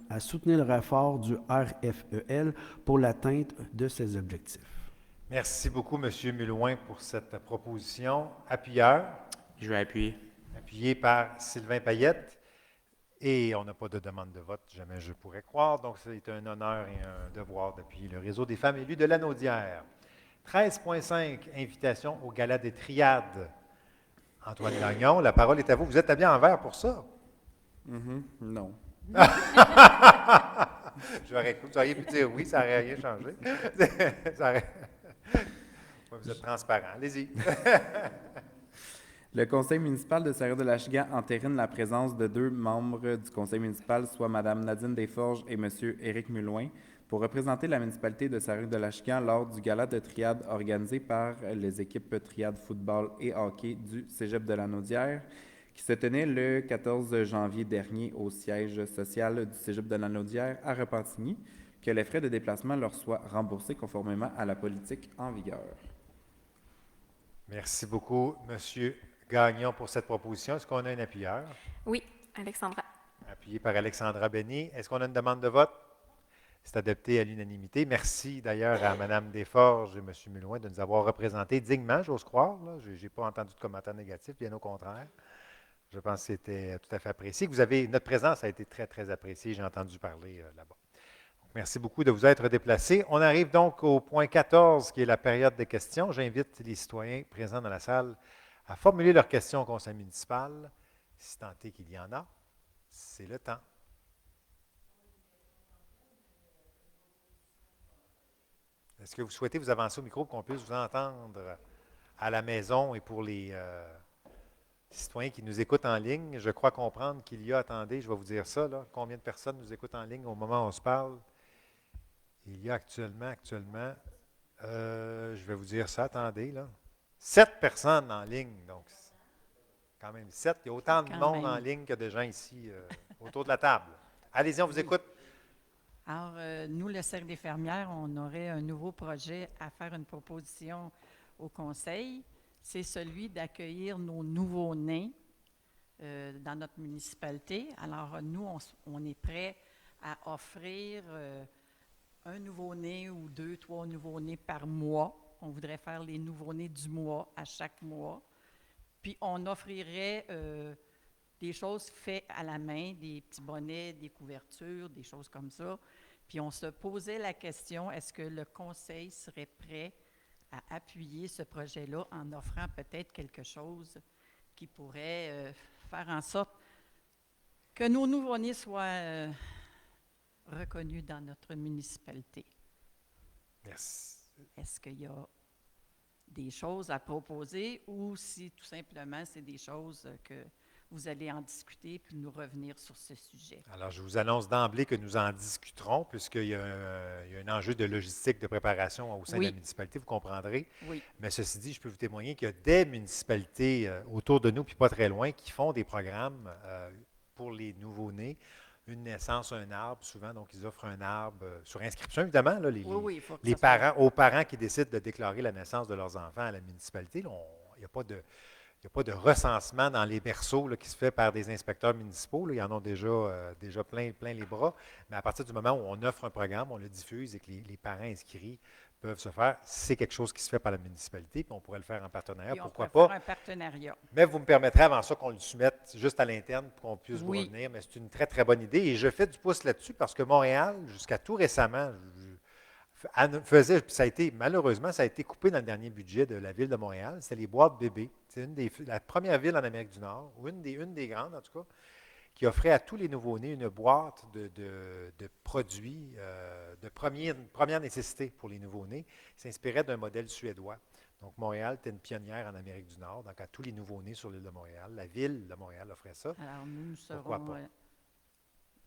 à soutenir le effort du RFEL pour l'atteinte de ces objectifs. Merci beaucoup, M. Mulouin, pour cette proposition. Appuyeur. Je vais appuyer. Appuyé par Sylvain Payette. Et on n'a pas de demande de vote, jamais je pourrais croire. Donc, c'est un honneur et un devoir d'appuyer le réseau des femmes élues de Lanaudière. 13.5, invitation au gala des triades. Antoine Gagnon, la parole est à vous. Vous êtes habillé en vert pour ça? Non. Vous auriez pu dire oui, ça n'aurait rien changé. Vous êtes transparent. Allez-y. Le conseil municipal de Saint-Roch-de-l'Achigan entérine la présence de 2 membres du conseil municipal, soit Mme Nadine Desforges et M. Éric Mulouin, pour représenter la municipalité de Saint-Roch-de-l'Achigan lors du gala de triade organisé par les équipes triade football et hockey du Cégep de Lanaudière, qui se tenait le 14 janvier dernier au siège social du Cégep de Lanaudière à Repentigny, que les frais de déplacement leur soient remboursés conformément à la politique en vigueur. Merci beaucoup, M. Gagnon, pour cette proposition. Est-ce qu'on a un appuyeur? Oui, Alexandra. Appuyé par Alexandra Béni. Est-ce qu'on a une demande de vote? C'est adopté à l'unanimité. Merci d'ailleurs à Mme Desforges et M. Mulouin de nous avoir représentés dignement, j'ose croire. Je n'ai pas entendu de commentaires négatifs, bien au contraire. Je pense que c'était tout à fait apprécié. Notre présence a été très, très appréciée. J'ai entendu parler là-bas. Merci beaucoup de vous être déplacés. On arrive donc au point 14, qui est la période des questions. J'invite les citoyens présents dans la salle à formuler leurs questions au conseil municipal, si tant est qu'il y en a. C'est le temps. Est-ce que vous souhaitez vous avancer au micro pour qu'on puisse vous entendre à la maison et pour les citoyens qui nous écoutent en ligne? Je crois comprendre qu'il y a, attendez, je vais vous dire ça, là, combien de personnes nous écoutent en ligne au moment où on se parle? Il y a actuellement, je vais vous dire ça, attendez, là, 7 personnes en ligne, donc quand même 7. Il y a autant de monde en ligne que de gens ici autour de la table. Allez-y, on vous écoute. Alors, nous, le Cercle des fermières, on aurait un nouveau projet à faire une proposition au conseil. C'est celui d'accueillir nos nouveaux-nés dans notre municipalité. Alors, nous, on est prêts à offrir un nouveau-né ou 2, 3 nouveaux-nés par mois. On voudrait faire les nouveaux-nés du mois à chaque mois. Puis on offrirait des choses faites à la main, des petits bonnets, des couvertures, des choses comme ça. Puis on se posait la question, est-ce que le conseil serait prêt à appuyer ce projet-là en offrant peut-être quelque chose qui pourrait faire en sorte que nos nouveau-nés soient reconnus dans notre municipalité. Merci. Est-ce qu'il y a des choses à proposer ou si tout simplement c'est des choses que vous allez en discuter puis nous revenir sur ce sujet? Alors, je vous annonce d'emblée que nous en discuterons, puisqu'il y a un enjeu de logistique, de préparation au sein de la municipalité, vous comprendrez. Oui, Mais ceci dit, je peux vous témoigner qu'il y a des municipalités autour de nous, puis pas très loin, qui font des programmes pour les nouveau-nés. Une naissance, un arbre, souvent, donc ils offrent un arbre sur inscription, évidemment, là, oui, il faut que les ça soit- parents, aux parents qui décident de déclarer la naissance de leurs enfants à la municipalité. Là, il n'y a pas de recensement dans les berceaux là, qui se fait par des inspecteurs municipaux. Là. Ils en ont déjà plein les bras. Mais à partir du moment où on offre un programme, on le diffuse et que les parents inscrits peuvent se faire, c'est quelque chose qui se fait par la municipalité, puis on pourrait le faire en partenariat, puis on pourquoi pourrait pas. faire un partenariat. Mais vous me permettrez avant ça qu'on le soumette juste à l'interne pour qu'on puisse Oui. vous revenir. Mais c'est une très, très bonne idée. Et je fais du pouce là-dessus parce que Montréal, jusqu'à tout récemment, faisait, puis malheureusement, ça a été coupé dans le dernier budget de la ville de Montréal. C'est les boîtes bébés. C'est la première ville en Amérique du Nord, ou une des grandes en tout cas, qui offrait à tous les nouveau-nés une boîte de produits de première nécessité pour les nouveau-nés. Il s'inspirait d'un modèle suédois. Donc, Montréal était une pionnière en Amérique du Nord. Donc, à tous les nouveau-nés sur l'île de Montréal, la ville de Montréal offrait ça. Alors, nous Pourquoi serons pas?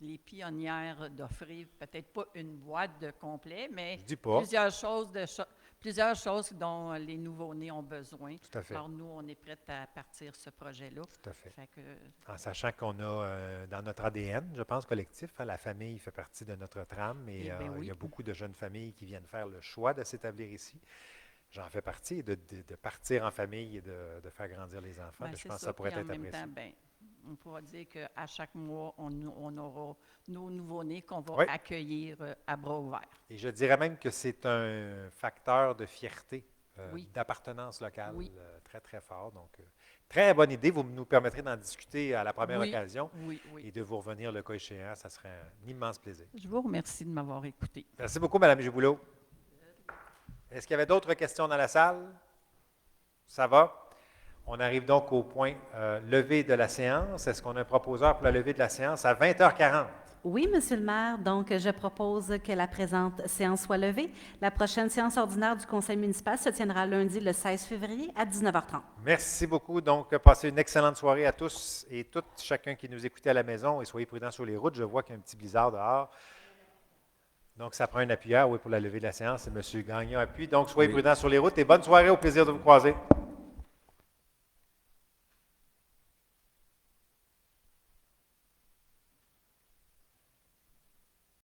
Les pionnières d'offrir peut-être pas une boîte de complet, mais Je dis pas. plusieurs choses dont les nouveau-nés ont besoin. Tout à fait. Alors, nous, on est prêts à partir ce projet-là. Tout à fait. Fait que, En sachant qu'on a dans notre ADN, je pense, collectif, hein, la famille fait partie de notre trame et Eh bien oui. il y a beaucoup de jeunes familles qui viennent faire le choix de s'établir ici. J'en fais partie, de partir en famille et de faire grandir les enfants. ben, Mais je c'est pense que ça pourrait Puis être en même apprécié. temps, ben, on pourra dire qu'à chaque mois, on aura nos nouveau-nés qu'on va Oui. accueillir à bras ouverts. Et je dirais même que c'est un facteur de fierté, Oui. d'appartenance locale Oui. très, très fort. Donc, très bonne idée. Vous nous permettrez d'en discuter à la première Oui. occasion Oui, et oui. de vous revenir le cas échéant. Ça serait un immense plaisir. Je vous remercie de m'avoir écouté. Merci beaucoup, Mme Giboulot. Est-ce qu'il y avait d'autres questions dans la salle? Ça va? On arrive donc au point levée de la séance. Est-ce qu'on a un proposeur pour la levée de la séance à 20h40? Oui, Monsieur le maire, donc je propose que la présente séance soit levée. La prochaine séance ordinaire du conseil municipal se tiendra lundi le 16 février à 19h30. Merci beaucoup. Donc, passez une excellente soirée à tous et toutes, chacun qui nous écoutait à la maison et soyez prudents sur les routes. Je vois qu'il y a un petit blizzard dehors. Donc, ça prend un appuyeur, oui, pour la levée de la séance. C'est M. Gagnon appuie. Donc, soyez Oui. prudents sur les routes et bonne soirée. Au plaisir de vous croiser.